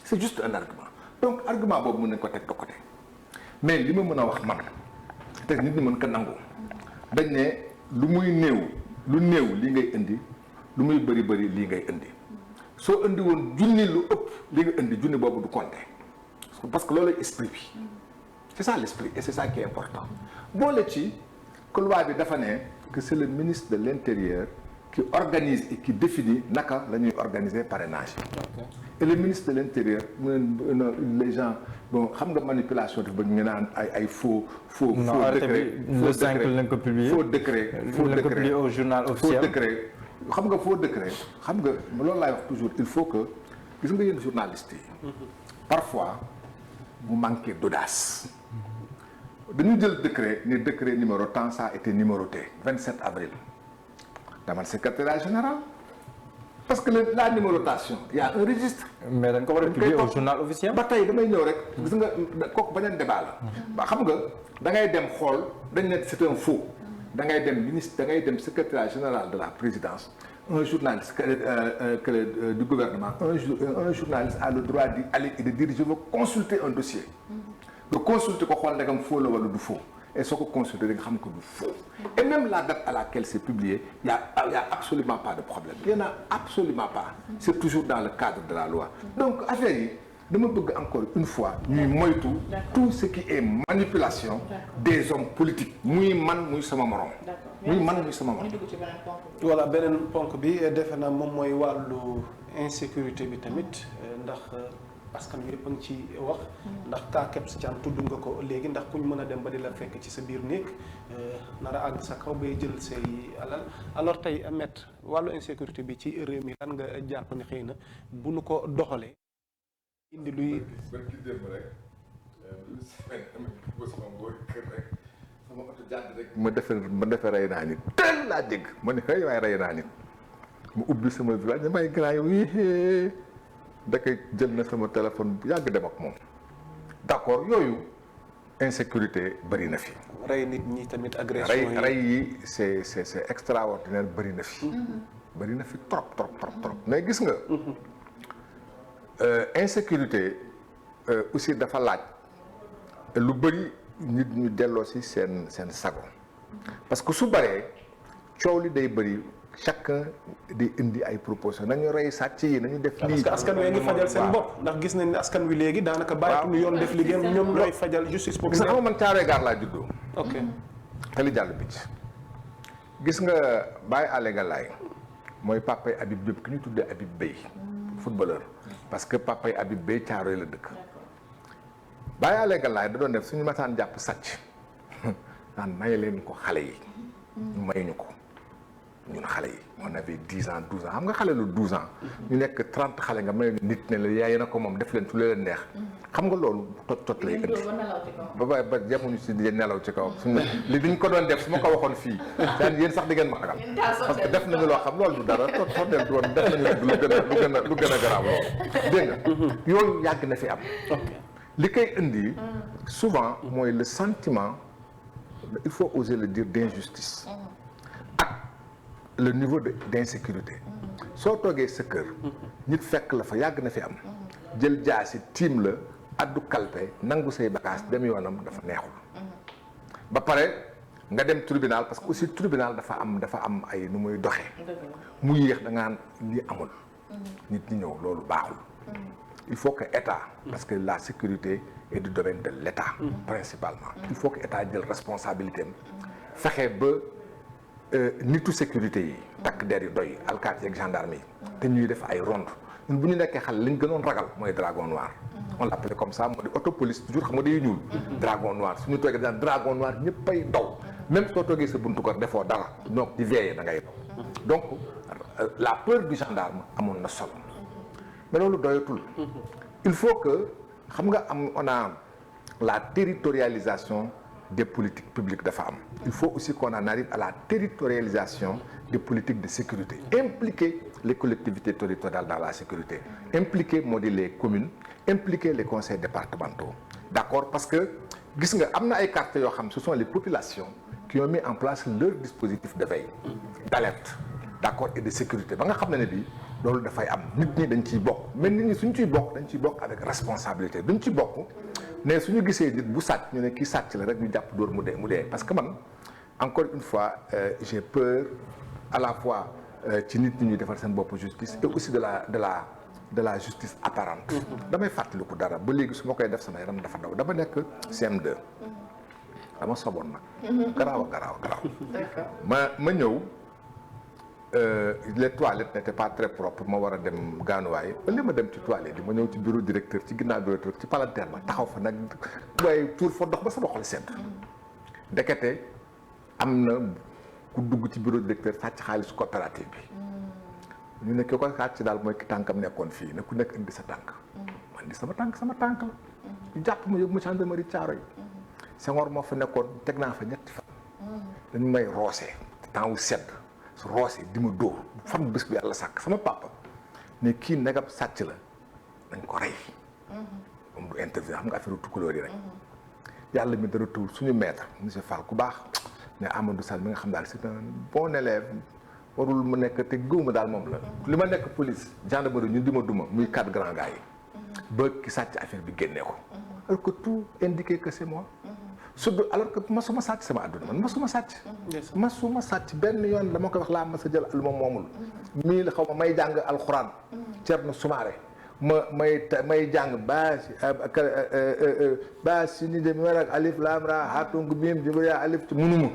c'est juste un argument donc argument boobu mën nañ ko teg de côté mais li ma mën a wax man te nit ñi mën ko nangu dañ ne lu néew lii ngay indi lu muy bëri lii ngay indi soo indi woon junni lu ëpp li nga indi junni boobu du compter parce que loolu esprit bi c'est ça l'esprit et c'est ça qui est important boole ci que loi bi dafa ne que c'est le ministre de l'Intérieur qui organise et qui définit naka la ñuy organiser parrainage et le ministre de l'Intérieur les gens bon xam nga manipulation daf ba ñu ngi naan ay faux décret le 5 lañ ko publié faux décret au journal officiel faux décret xam nga loolu laay wax toujours il faut que gis nga yéen journalistes yi parfois vous manquez d'audace dañu jël décret ni décret numéro tant ça a été numéroté 27 avril dama secrétariat général parce que la numérotation il y a un registre. mais dañ ko war a publier au journal officiel. ba tey damay ñëw rek gis nga kooku beneen débat la. ba xam nga da ngay dem xool dañ ne c'est un faux da ngay dem ministre da ngay dem secrétariat général de la présidence un journaliste du gouvernement un journaliste a le droit d'y aller et de dire je veux consulter un dossier. nga consulter ko xool ndegam faux la wala du faux et soo ko consulter da nga xam que du faux et même la date à laquelle c'est publié il y a absolument pas de problème il y en a absolument pas c'est toujours dans le cadre de la loi donc affaire yi dama bëgg encore une fois ñuy moytu tout ce qui est manipulation des hommes politiques muy man muy sama morom voilà beneen ponk bi defe naa moom mooy wàllu insécurité bi tamit ndax askan wi yëpp a ngi ci wax ndax kaa Kebs Thiam tudd nga ko léegi ndax ku ñu mën a dem ba di la fekk ci sa biir néeg nar a àgg sa kaw bay jël say alal alors tey Maître wàllu insécurité bi ci réew mi lan nga jàpp ne xëy na bu nu ko doxalee indi luy sama oto jàdd rek ma defee rey naa nit teel laa dégg ma ne xëy waaye rey naa nit mu ubbi sama village may grand yow yi dakay jël na sama téléphone bu yàgg dem ak moom d'accord yooyu insécurité bëri na fi. rey nit ñi tamit agression yi rey yi c'est extraordinaire bëri na fi. bëri na fi trop mais gis nga. insécurité aussi dafa laaj lu bëri nit ñu delloo si seen sago parce que su bëree coow li day bëri. chacun di indi ay propositions nañu rey sàcc yi nañu def lii. parce que askan wi ngi fajal seen bopp ndax gis nañ ne askan wi léegi daanaka bàyyi yoon def liggéeyam ñoom ñooy fajal justice boobu. gis nga man Thiaroye Gare laa juddoo. ok xeli jàll bi gis nga Baye Alé Galaye mooy papay Habib Diop ki ñu tuddee Habib Beye footballeur parce que papay Habib Beye Thiaroye la dëkk Baye Alé Galaye da doon def suñu masaan jàpp sàcc naan may leen ko xale yi ñu mayuñu ko ñun xale yi on avait 10 ans 12 ans xam nga xale lu 12 ans ñu nekk 30 xale nga may nit ne la yaay na ko moom def leen su leen neex xam nga loolu tot lay indi ba jemuñu si di nelaw ci kaw suñu li diñ ko doon def su ma ko waxoon fii daan yéen sax di ngeen ma xagal parce que def nañu loo xam loolu du dara totteel du woon def nañu lu gën a garaaw loolu dégg nga yooyu yàgg na fi am li koy indi souvent mooy le sentiment il faut oser le dire d'injustice ak le niveau d'insécurité soo toogee sa kër nit fekk la fa yàgg na fi am jël jaasi tiim la addu kalpe nangu say bagages dem yoonam dafa neexul ba pare nga dem tribunal parce que aussi tribunal dafa am ay nu muy doxee mu yéex da ngaan lii amul nit ñi ñëw loolu baaxul il faut que état parce que la sécurité est du domaine de l'état principalement il faut que état jël responsabilité am fexe ba nitu sécurité yi takk der yu doy alkaati ak gendarme yi te ñuy def ay ronde ñun bu ñu nekkee xale li ñu gënoon ragal mooy dragon noir on l'appelait comme ça moo di autopolice toujours xam nga day ñuul dragon noir suñu toogee daan dragon noir ñëpp ay daw même soo toogee sa buntu kër defoo dara donc di veiller da ngay daw donc la peur du gendarme amoon na solo mais loolu doyatul il faut que xam nga on a la territorialisation des politiques publiques dafa am il faut aussi qu'on en arrive à la territorialisation des politiques de sécurité impliquer les collectivités territoriales dans la sécurité impliquer moo di les communes impliquer les conseils départementaux d'accord parce que gis nga am na ay quartiers yoo xam ce sont les populations qui ont mis en place leur dispositif de veille d'alerte d'accord et de sécurité ba nga xam ne bii loolu dafay am nit ñi dañ ciy bokk mais nit ñi suñ ciy bokk dañ ciy bokk avec responsabilité duñ ci bokk mais suñu gisee nit bu sàcc ñu ne kii sàcc la rek ñu jàpp dóor mu dee parce que man encore une fois j'ai peur à la fois ci nit ñi ñuy defar seen bopp justice et aussi de la justice apparente damay fàttaliku dara ba léegi su ma koy def sama yaram dafa daw dama nekk CM2 dama soboon nag garaaw ma ñëw les toilettes n'étaient pas très propres ma war a dem gaanuwaay ba li ma dem ci toilette yi ma ñëw ci bureau directeur ci ginnaaw bureau directeur ci palanteer ba taxaw fa nag waaye tuur fa ndox ba sama xol sedd ndekete am na ku dugg ci bureau directeur sàcc xaalisu coopérative bi ñu ne ki ko sàcc daal mooy ki tànkam nekkoon fii ne ku nekk indi sa tànk man di sama tànk la ñu jàpp ma yóbbu ma gendarmerie Thiaroye Senghor moo fa nekkoon teg naa fa ñetti fan dañu may roose temps wu sedd su roosee di ma dóor fan bés bi yàlla sàkk sama papa ne kii negam sàcc la dañ ko rey moom du intervenir xam nga affaire tukulóor yi rek yàlla mi dara tawul suñu maître monsieur Fall ku baax ne Amadou Sall mi nga xam daal c'est un bon élève warul mu nekk te gëwuma daal moom la li ma nekk police gendarmerie ñun di ma duma muy 4 grands gars yi ba ki sàcc affaire bi génnee ko alors que tout indiquait que c'est moi surtout alors que masuma sàcc sama àdduna man masuma sàcc benn yoon dama koy wax laa ma sa jël lu ma moomul mii la xaw ma may jàng alxuraan Thierno Soumaré may jàng ba si ni de mer ak alif lam ra hatung biim jibril alif ci munuma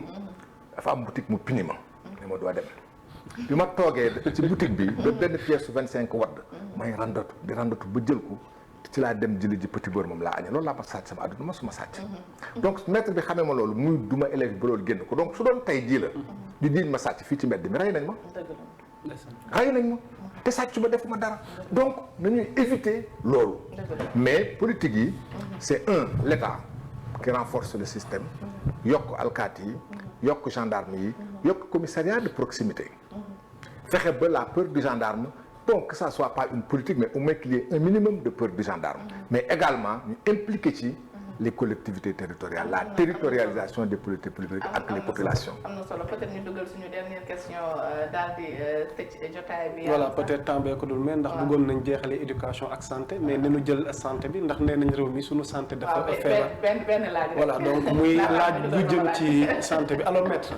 dafa am boutique mu pini ma ne ma doo dem bi ma toogee ci boutique bi ba benn pièce su 25 wadd may randatu ba jël ko ci laa dem jëli ji petit beurre moom laa añee loolu laa ma sàcc sama àdduna ma suma sàcc donc maître bi xamee ma loolu muy duma élève bi ba loolu génn ko donc su doon tey jii la di diiñ ma sàcc fii ci mbedd mi rey nañ ma te sàcc ba defuma dara donc nañuy éviter loolu mais politique yi c'est l'État qui renforce le système yokk alkaati yi yokk gendarme yi yokk commissariat de proximité fexe ba la peur du gendarme donc que ça soit pas une politique mais au moins qu'il y ait un minimum de peur du gendarme mais également ñu impliquer ci les collectivités territoriales la territorialisation des politiques publiques ak les populations. am na solo peut-être ñu dugal suñu dernière question daal di tëj jotaay bi. voilà peut-être temps bee ko dul mais ndax bëggoon nañ jeexale éducation ak santé mais nañu jël santé bi ndax nee nañ réew mi suñu santé dafa feebar. benn laaj voilà donc muy laaj bu jëm ci santé bi alors maître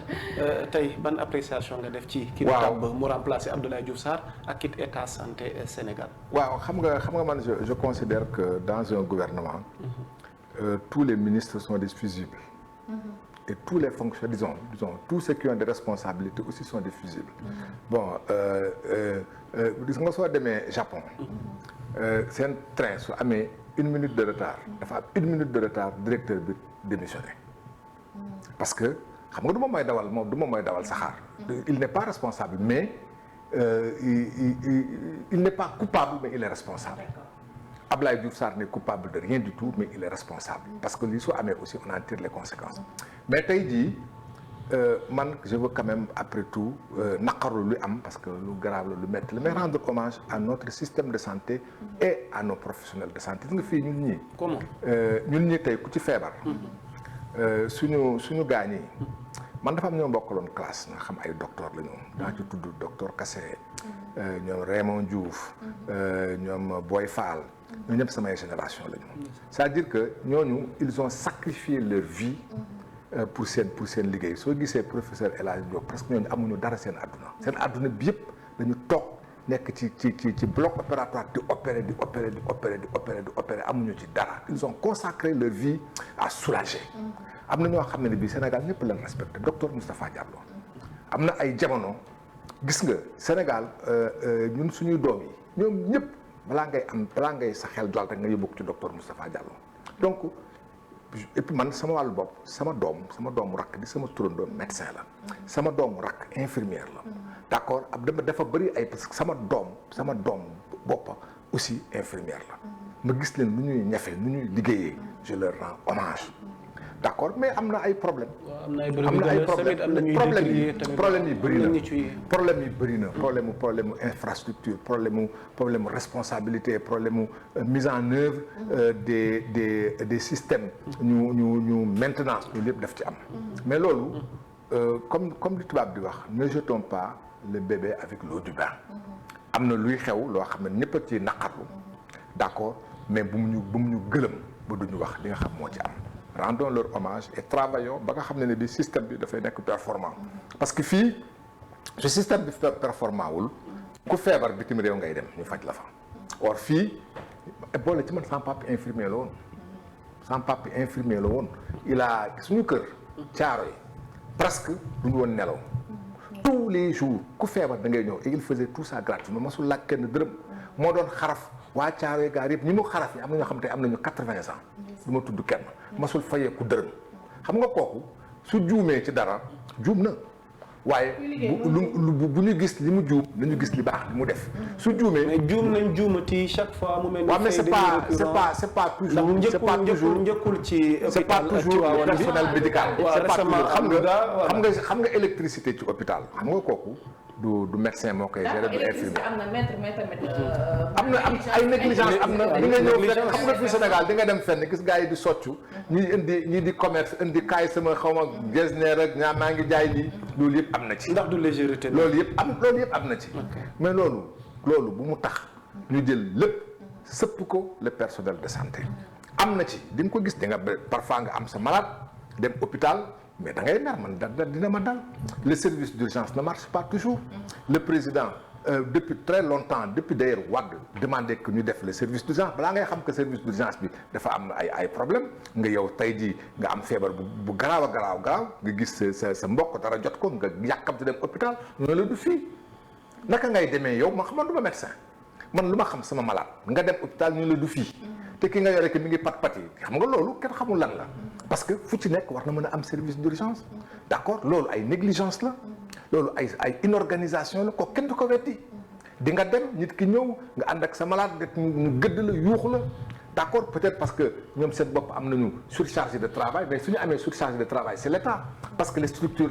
tey ban appréciation nga def ci. ki ñu tabb mu remplacer Abdoulaye Diouf Sarr ak kit état santé Sénégal. waaw xam nga man je considère que dans un gouvernement. Tous les ministres sont des fusibles. Et tous les fonctionnaires, disons, tous ceux qui ont des responsabilités aussi sont des fusibles. Bon, gis nga soo demee Japon, seen train su amee 1 minute de retard, dafa am 1 minute de retard directeur bi démissionné. Parce que xam nga du moom mooy dawal saxaar. il n'est pas responsable mais il n'est pas coupable mais il est responsable. Abdoulaye Diouf Sarr n'est coupable de rien du tout mais il est responsable parce que lii su amee aussi on en tire les conséquences. mais tey jii man je veux quand même après tout naqarlu lu am parce que lu grave la lu métti la mais rendre hommage à notre système de santé et à nos professionnels de santé gis nga fii ñun ñii. comment ñun ñii tey ku ci feebar. suñu gaañ yi man dafa am ñoo bokkaloon classe nga xam ay docteur la ñu daa ci tudd docteur Kassé ñoom Raymond Diouf ñoom Boy Fall ñoo ñëpp samay génération la ñu c'est-à-dire que ñooñu ils ont sacrifié leur vie pour seen liggéey soo gisee professeur El Hadj Diop presque ñooñu amuñu dara seen àdduna bi yëpp dañu toog nekk ci bloc opératoire di opérer amuñu ci dara ils ont consacré leur vie à soulager am na ñoo xam ne bii Sénégal ñëpp lañ respecté docteur Moustapha Diallo am na ay jamono gis nga Sénégal ñun suñuy doom yi ñoom ñëpp balaa ngay sa xel dal rek nga yóbbu ci docteur Moustapha Diallo donc et puis man sama wàllu bopp sama doomu rakk di sama turandoo médecin la sama doomu rakk infirmière la d'accord dafa bëri ay parce que sama doom boppa aussi infirmière la ma gis leen nu ñuy ñafe nu ñuy liggéeyee je leur rends hommage d'accord mais am na ay problème problème yi bëri na problème infrastructure problème responsabilité problème mise en œuvre des systèmes ñu maintenance ñu lépp daf ci am mais loolu comme li tubaab di wax ne jetons pas le bébé avec l'eau du bain am na luy xew loo xam ne ñëpp a ci naqarlu d'accord mais bu mu ñu gëlëm ba duñu wax li nga xam moo ci am rendons leur hommage et travaillons ba nga xam ne bi système bi dafay nekk performant parce que fii su système bi performant wul ku feebar bitim réew ngay dem ñu faj la fa or fii boole ci man sama papa infirmier la woon il a suñu kër caaro yi presque duñu woon nelaw tous les jours ku feebar da ngay ñëw et il faisait tout ça gratuitement masul laaj kenn dërëm moo doon xaraf waa caaro gaar yëpp ñi mu xaraf yi am na ñoo xam te am nañu 80 ans du ma tudd kenn masul fayeeku dërëm xam nga kooku su juumee ci dara juum na waaye bu ñu gis li mu juum nañu gis li baax li mu def su juumee mais juum nañ juumati chaque fois mu mel ni mais c'est pas toujours njëkkul ci c'est pas toujours le personnel médical c'est pas toujours xam nga électricité ci hôpital xam nga kooku du médecin moo koy gérer du infirmier am na ay négligence am na di nga ñëw fekk xam nga fii Sénégal di nga dem fenn gis gars yi di soccu ñii di commerce indi kaay sama xaw ma gestionnaire rek ñaa maa ngi jaay lii loolu yëpp am na ci ndax du légèreté loolu yëpp am na ci mais loolu bu mu tax ñu jël lépp sëpp ko le personnel de santé am na ci di nga ko gis di nga parfois nga am sa malade dem hôpital mais da ngay mer man dina ma dal le service d'urgence ne marche pas toujours le président depuis très longtemps depuis d'ailleurs Wade demandé que ñu def le service d'urgence balaa ngay xam que service d'urgence bi dafa am ay problème nga yow tey jii nga am feebar bu garaaw a garaaw nga gis sa mbokk dara jot ko nga yàkkamte dem hôpital noonu la du fii naka ngay demee yow man du ma médecin man lu ma xam sama malade nga dem hôpital ñu la du fii te ki nga yore que mi ngi pat yi xam nga loolu kenn xamul lan la parce que fu ci nekk war na mën a am service d'urgence d'accord loolu ay négligence la loolu ay inorganisation la ko kenn du ko wetti di nga dem nit ki ñëw nga ànd ak sa malade ñu gëdd la yuuxu la d'accord peut-être parce que ñoom seen bopp am nañu surcharge de travail mais su ñu amee surcharge de travail c'est l'État parce que les structures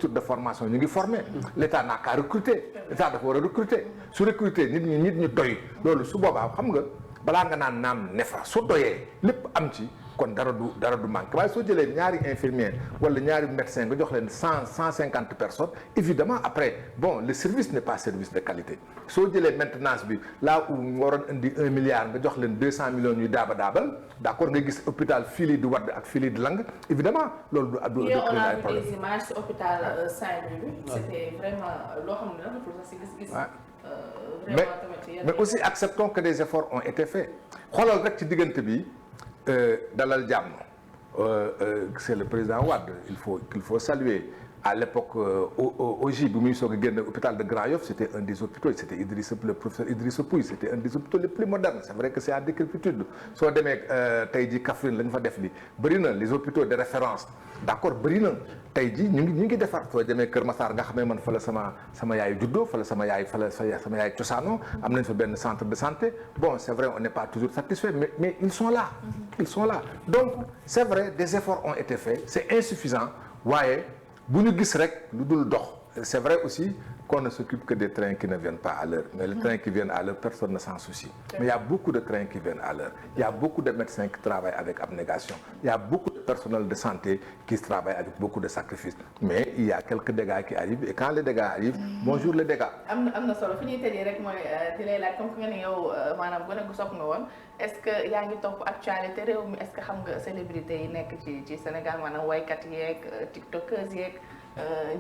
de formation ñu ngi former l'État n'a qu'à recruter l'État dafa war a recruter su recruter nit ñi doy loolu su boobaa xam nga balaa nga naan naam ne fa su doyee lépp am ci kon dara du manque waaye soo jëlee ñaari infirmier wala ñaari médecin nga jox leen 150 personnes évidemment après bon le service n'est pas service de qualité soo jëlee maintenance bi là où nga waroon indi 1 milliard nga jox leen 200 millions ñuy daabal d'accord nga gis hôpital fili di wadd ak fili di lang évidemment loolu du on a vu des images ci hôpital Saint-Louis c'était vraiment loo xam ne rafetlu sax si gis-gis mais aussi acceptons que des efforts ont été faits xoolal rek ci diggante bi dalal jàmm c'est le président Wade qu'il faut saluer à l'époque OJ bu muy soog a génn hôpital de Grand Yoff c'était un des hôpitaux c'était le professeur Idrissa Pouye c'était un des hôpitaux les plus modernes c'est vrai que c'est à décrépitude soo demee tey ji Kaffrine la ñu fa def li bëri na les hôpitaux de référence d'accord bëri na tey ji ñu ngi defar soo demee Kër Massar nga xam ne man fa la sama yaay juddoo fa la sama yaay cosaano am nañ fa benn centre de santé bon c'est vrai on n'est pas toujours satisfait mais ils sont là donc c'est vrai des efforts ont été faits c'est insuffisant waaye bu ñu gis rek lu dul dox c'est vrai aussi qu'on ne s'occupe que des trains qui ne viennent pas à l'heure mais les trains qui viennent à l'heure personne ne s'en soucie mais il y a beaucoup de trains qui viennent à l'heure il y a beaucoup de médecins qui travaillent avec abnégation il y a beaucoup de personnel de santé qui travaillent avec beaucoup de sacrifices mais il y a quelques dégâts qui arrivent et quand les dégâts arrivent bonjour les dégâts am na solo fi ñuy tëjee rek mooy di lay laaj comme que nga ne yow maanaam gën a gu sopp nga woon est-ce que yaa ngi topp actualité réew mi est-ce que xam nga célébrité yi nekk ci Sénégal maanaam waykat yeeg tiktokers yeeg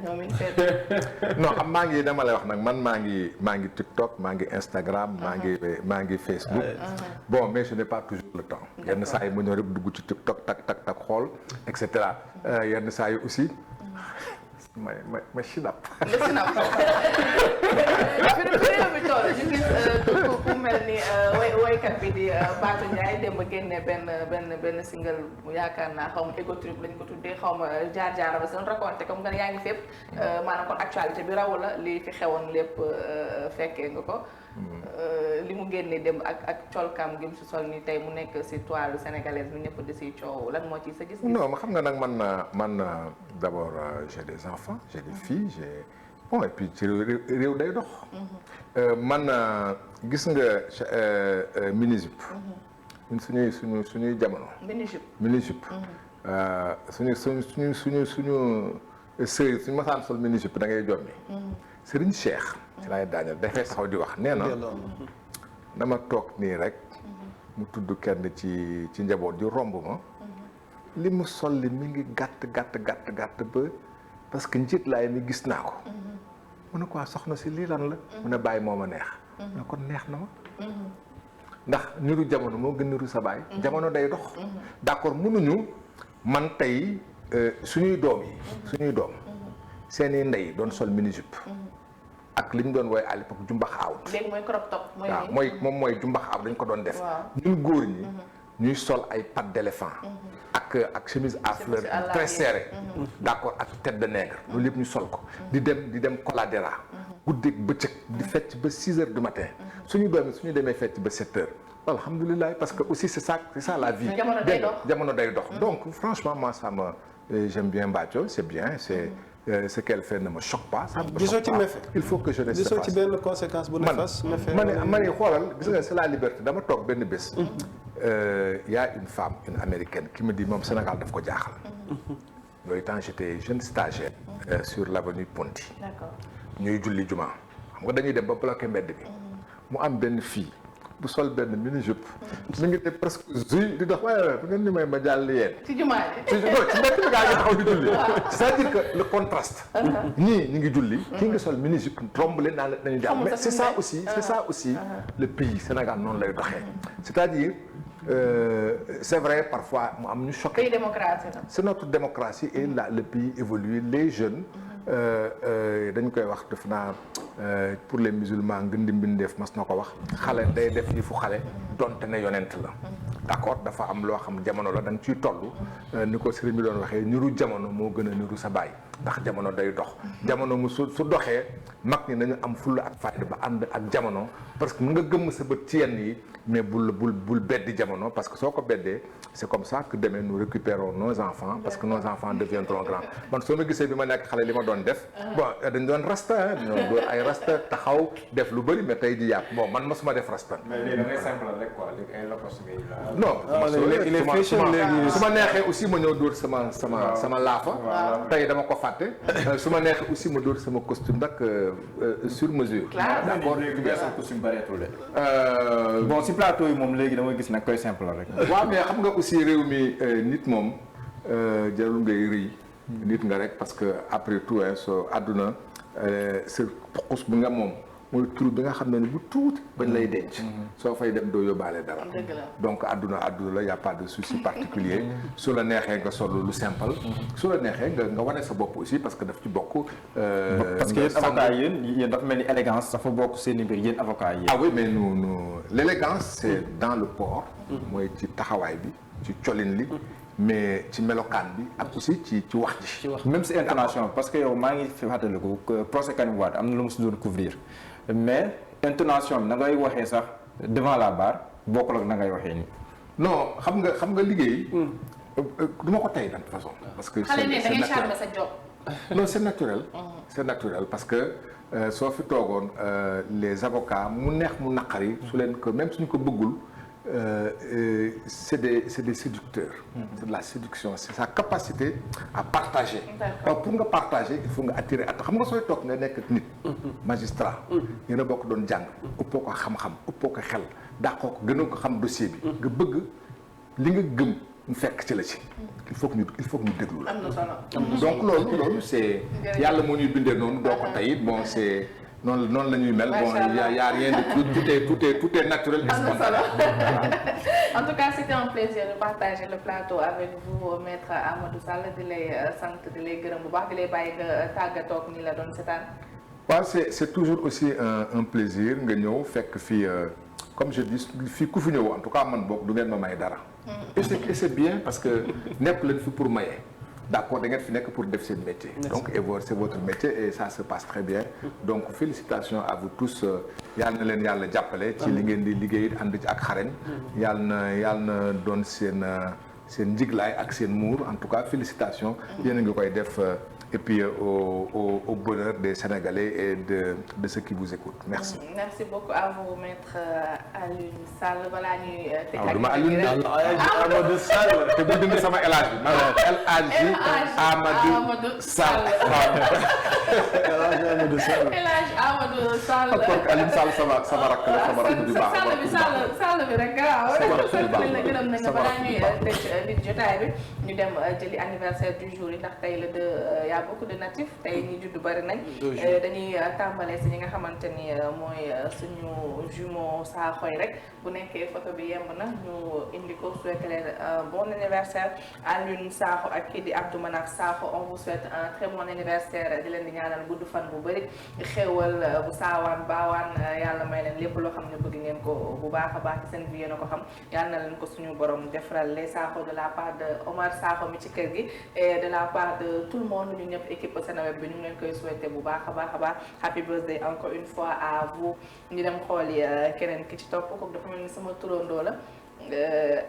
ñoom it non maa ngi dama lay wax nag man maa ngi TikTok maa ngi Instagram maa ngi Facebook bon mais je n'ai pas toujours le temps yenn saa yi ma ñëw rek dugg ci TikTok tak xool et cetera yenn saa yi aussi ma sinap nga sinap fi réew mi toll ñu gis ku mel ni waykat bi di Batou Ndiaye démb génne benn single mu yaakaar naa xaw ma ego trip lañ ko tuddee xaw ma jaar-jaara ba seen raconté comme nga ne yaa ngi fépp maanaam kon actualité bi raw la li fi xewoon lépp fekkee nga ko li mu génne démb ak colkam gi mu si sol ni tey mu nekk si toile sénégalaise bi ñëpp di si coow lan moo ci sa gis non ma xam nga nag man d'abord j'ai des enfants j'ai des filles bon et puis ci réew day dox man gis nga mini-jupe ñun suñuy jamono mini-jupe suñu sëy suñu masaan sol mini-jupe da ngay jommi Serigne Cheikh ci laay daaneel dafay taxaw di wax nee na dama toog nii rek mu tudd kenn ci njaboot di romb ma li mu sol li mi ngi gàtt ba parce que njiit laay mi gis naa ko mu ne quoi soxna si lii lan la mu ne bàyyi moo ma neex mu ne kon neex na ma ndax niru jamono moo gën niru sa baay jamono day dox d'accord mënuñu man tey suñuy doom seeni ndey doon sol mini-jupe ak li ñu doon woy à l'époque jumbax aaw léegi mooy crop top waaw mooy jumbax aaw dañ ko doon def ñun góor ñi ñuy sol ay pattes d'éléphant ak chemise à fleurs très serrée d'accord ak tête de nègre loolu yëpp ñu sol ko di dem coladera guddeeg bëccëg di fecc ba 6 heures du matin suñu doom yi suñu demee fecc ba 7 heures alhamdulilah parce que aussi c'est ça la vie jamono day dox donc franchement moi ça me j'aime bien Bathio c'est bien c'est ce qu'elle fait ne me choque pas ça me choque pas il faut que je reste gisoo ci benn conséquence bu néfaste ma ne xoolal gis nga c'est la liberté dama toog benn bés y a une femme une américaine qui me dit moom Sénégal daf ko jaaxal yooyu temps j'étais jeune stagiaire sur l'avenue Ponty ñuy julli juma xam nga dañuy dem ba bloqué mbedd bi mu am benn fille bu sol benn mini-jupe mi ngi te presque di dox waaye bu ngeen ni may ma jàll yéen ci jumaa ci mbedd bi gaa ngi taxaw di julli c'est-à-dire que le contraste ñii ñu ngi julli kii ngi sol mini-jupe romb leen naa nañu jàll mais c'est ça aussi le pays Sénégal noonu lay doxee c'est-à-dire c'est vrai parfois mu am ñu choqué pays démocratie c'est notre démocratie et là le pays évolue les jeunes dañ koy wax def naa pour les musulmans ngën di mbindeef mas na ko wax xale day def yi fu xale donte ne yonent la d'accord dafa am loo xam jamono la da nga ciy toll ni ko sëriñ bi doon waxee niru jamono moo gën a niru sa baay ndax jamono day dox jamono mu su doxee mag ñi nañu am fulla ak fayda ba ànd ak jamono parce que mën nga gëmm sa bët ci yenn yi mais bul beddi jamono parce que soo ko beddee c'est comme ça que demain nous récupérons nos enfants parce que nos enfants deviendront grands man soo ma gisee bi ma nekk xale li ma doon def bon dañ doon rasta dañoo doon ay rasta taxaw def lu bëri mais tey di yàpp bon man masuma def rasta. mais léegi da ngay simple rek quoi léegi ay lakos ngay la. non su ma neexee aussi ma ñëw dóor sama laafa. tey dama ko fàtte. su ma neexee aussi ma dóor sama costume nag sur mesure. d'accord léegi sa costume bareetul de. bon si plateau yi moom léegi dama gis nag koy simple rek. waaw mais xam nga aussi réew mi nit moom jarul ngay rëy. nit nga rek parce que après tout soo àdduna sa xus bi nga moom mooy tur bi nga xam ne bu tuuti bañ lay denc. soo fay dem doo yóbbaale dara. dëgg la. donc àdduna la y a pas de souci particulier su la neexee nga sol lu simple. su la neexee nga wane sa bopp aussi parce que daf ci bokk. parce que yéen avocat yéen dafa mel ni élégance dafa bokk seen i mbir yéen avocat yi. ah oui mais nous l'élégance c'est dans le port. mooy ci taxawaay bi ci colin li. mais ci melokaan bi ak aussi ci wax ji. même si intonation parce que yow maa ngi fi fàttaliku procès Karim Wade am na lu mu si doon couvrir mais intonation bi na ngay waxee sax devant la barre bokkul ak na ngay waxee nii. non xam nga liggéey. du ma ko tey de toute façon. parce que xale ne da ngay charmer sa job. non c'est naturel. c'est naturel parce que soo fi toogoon les avocats mu neex mu naqari. su leen ko même suñu ko bëggul. C'est des séducteurs. C'est de la séduction, c'est sa capacité à partager. Alors pour nga partager il faut nga attirer xam nga sooy toog nga nekk ak nit. magistrat. yéen a bokk doon jàng. ëppoo ko xam-xam ëppoo ko xel dàqoo ko gënoo ko xam dossier bi. nga bëgg li nga gëm mu fekk ci la ci. il faut que ñu déglu la. am na solo. donc loolu c'est yàlla moo ñuy bindee noonu doo ko tey bon c'est. noonu la ñuy mel bon y a rien de tout est naturel et spontané. En tout cas c'était un plaisir de partager le plateau avec vous maître Amadou Sall di lay sant di lay gërëm bu baax di lay bàyyi nga tàggatoog ñi la doon seetaan. waaw c'est toujours aussi un plaisir nga ñëw fekk fii comme je dis fii ku fi ñëw en tout cas man bokk du ngeen ma may dara. et c'est bien parce que nekk leen fi pour maye. D'accord, da ngeen fi nekk pour def seen métier. Donc c'est votre métier et ça se passe très bien. Donc félicitations à vous tous. yàlla na leen yàlla jàppale. ci li ngeen di liggéey ànd ci ak xarañ. yàlla na doon seen njiglaay ak seen muur en tout cas félicitations. yéen a ngi koy def et puis au bonheur des Sénégalais et de ceux qui vous écoutent. Merci. Merci beaucoup à vous maître Alioune Sall balaa ñuy teg ak dama Amadou Sall te bu bind sama El Hadj bi El Hadj Amadou Sall. El Hadj Amadou Sall. Alioune Sall sama rakk la sama rakk bu baax. Sall bi rek waaw. sama rakk bu gërëm nañ la balaa ñuy tëj li jotaay bi ñu dem jëli anniversaire du jour yi ndax tey la de y a beaucoup de natifs tey ñi juddu bari nañ. dañuy tàmbalee si ñi nga xamante ni mooy suñu jumeau Sakhoy rek bu nekkee photo bi yemb na ñu indi ko souhaiter leen bon anniversaire Alioune Sakho ak kii di Abdou Manaf Sakho on vous souhaite un très bon anniversaire di leen di ñaanal gudd fan bu bëri xéewal bu saawaan baawaan yàlla may leen lépp loo xam ne bëgg ngeen ko bu baax a baax ci seen vie yéen a ko xam yàlla na leen ko suñu borom defaral les Sakho de la part de Omar Sakho mi ci kër gi et de la part de tout le monde ñu ñëpp équipe Seneweb bi ñu ngi leen koy souhaiter bu baax a baax a baax happy birthday encore une fois à vous ñu dem xool yi keneen ki ci topp kooku dafa mel ni sama turandoo la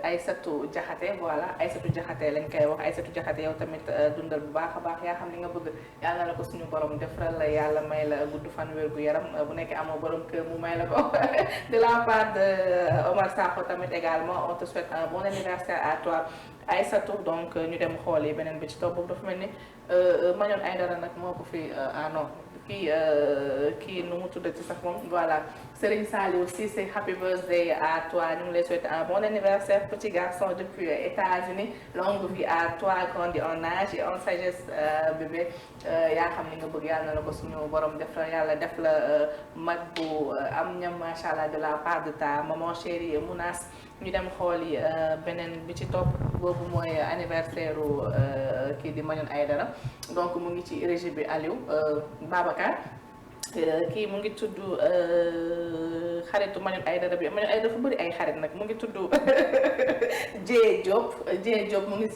Aïssatou Diakhaté voilà Aïssatou Diakhaté lañ koy wax Aïssatou Diakhaté yow tamit dundal bu baax a baax yaa xam li nga bëgg yàlla na la ko suñu borom defaral la yàlla may la gudd fan wér gu yaram bu nekkee amoo borom kër mu may la ko de la part de Omar Sakho tamit également on te souhaite un bon anniversaire à toi Aïssatou donc ñu dem xool yi beneen bi ci topp boobu dafa mel ni Mañoon Aïdara nag moo ko fi non kii nu mu tuddati sax moom voilà Serigne Saliou Cissé happy birthday à toi ñu ngi lay souhaiter un bon anniversaire petit garçon depuis États-Unis longue vie à toi grandi en âge et en sagesse bébé yaa xam ni nga bëgg yàlla na la ko suñu borom def la yàlla def la mag bu am ñam macha allah de la part de ta maman chérie Mounas ñu dem xool yi beneen bi ci topp boobu mooy anniversaire kii di Mañoon Aïdara donc mu ngi ci régie bi Aliou Babacar kii mu ngi tudd xaritu Mañoon Aïdara bi Mañoon Aïdara dafa bëri ay xarit nag mu ngi tudd Dieng Diop mu ngi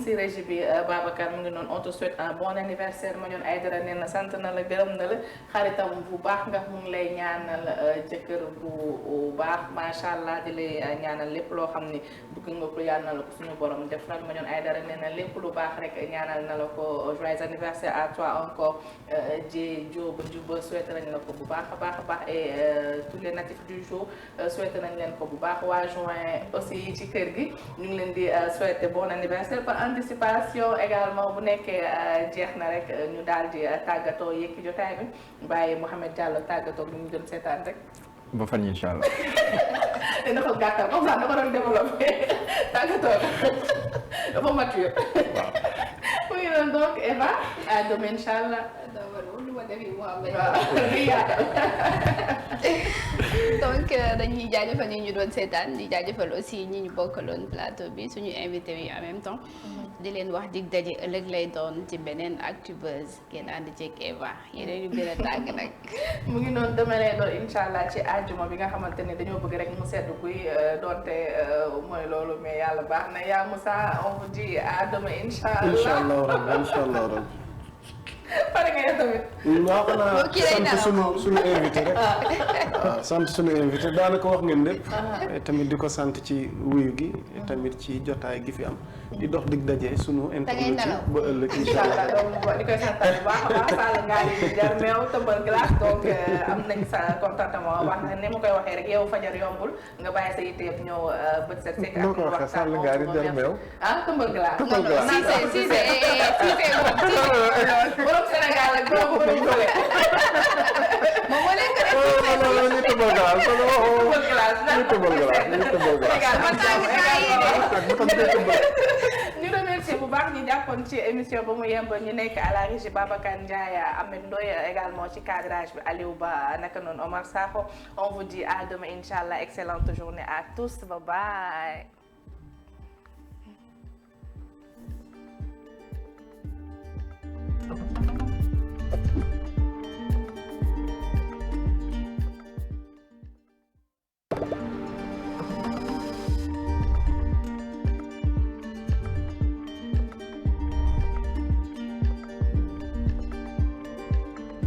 si régie bi Babacar mu ngi noonu on te souhaite un bon anniversaire Mañoon Aïdara nee na sant na la gërëm na la xaritam bu baax nga mu ngi lay ñaanal jëkkër bu baax macha allah di lay ñaanal lépp loo xam ni bëgg nga ko yàlla na la ko suñu borom def nag Mañoon Aïdara nee na lépp lu baax rek ñaanal na la ko joyeux anniversaire à toi encore Dieng Diop Juba souhaité nañ la ko bu baax a baax et tous les natifs du jour souhaité nañ leen ko bu baax waa juin aussi ci kër gi ñu ngi leen di souhaité bon anniversaire par anticipation également bu nekkee jeex na rek ñu daal di tàggatoo yëkki jotaay bi bàyyi Mouhamed Diallo tàggatoo bi ñu doon seetaan rek. ba fan incha allah. dina ko gàttal comme ça da ko doon développé tàggatoo dafa mature. waaw. donc Eva à demain incha allah. defi Mouhamed. waaw donc dañuy jaajëfal ñi ñu doon seetaan di jaajëfal aussi ñi ñu bokkaloon plateau bi suñu invité yi en même temps. di leen wax dig daje ëllëg lay doon ci beneen Actubuzz ngeen ànd ceeg Eva yeneen yu gën a tàng nag. mu ngi noonu dama lay doon incha allah ci àjjuma bi nga xamante ne dañoo bëgg rek mu sedd guy doonte mooy loolu mais yàlla baax na yaa Moussa on vous dit à demain incha allah. incha allah rabbi. pare nga yow tamit. waaw xanaa sant sunu invité rek. waaw sant sunu invité daanaka wax ngeen lépp. tamit di ko sant ci wuyu gi. tamit ci jotaay gi fi am. di dox dig daje sunu internet yi ba ëllëg incha allah. donc di koy sant bu baax a baax Sall ngaa di jar meew tëmbal glace donc am nañ sa contentement wax na ni ma koy waxee rek yow fajar yombul nga bàyyi sa yitte yëpp ñëw bët set fekk ak ñu waxtaan Sall ngaa di jar meew. tëmbal glace. tëmbal glace si borom Sénégal ak borom fële. moom moo leen ko ñu tëmbal glace. ñu remercier bu baax ñu jàppoon ci émission ba mu yemb ñu nekk à la régie Babacar Ndiaye Ahmed Ndoye également ci cadrage bi Aliou Ba naka noonu Omar Sakho on vous dit à demain inchallah excellente journée à tous bye bye.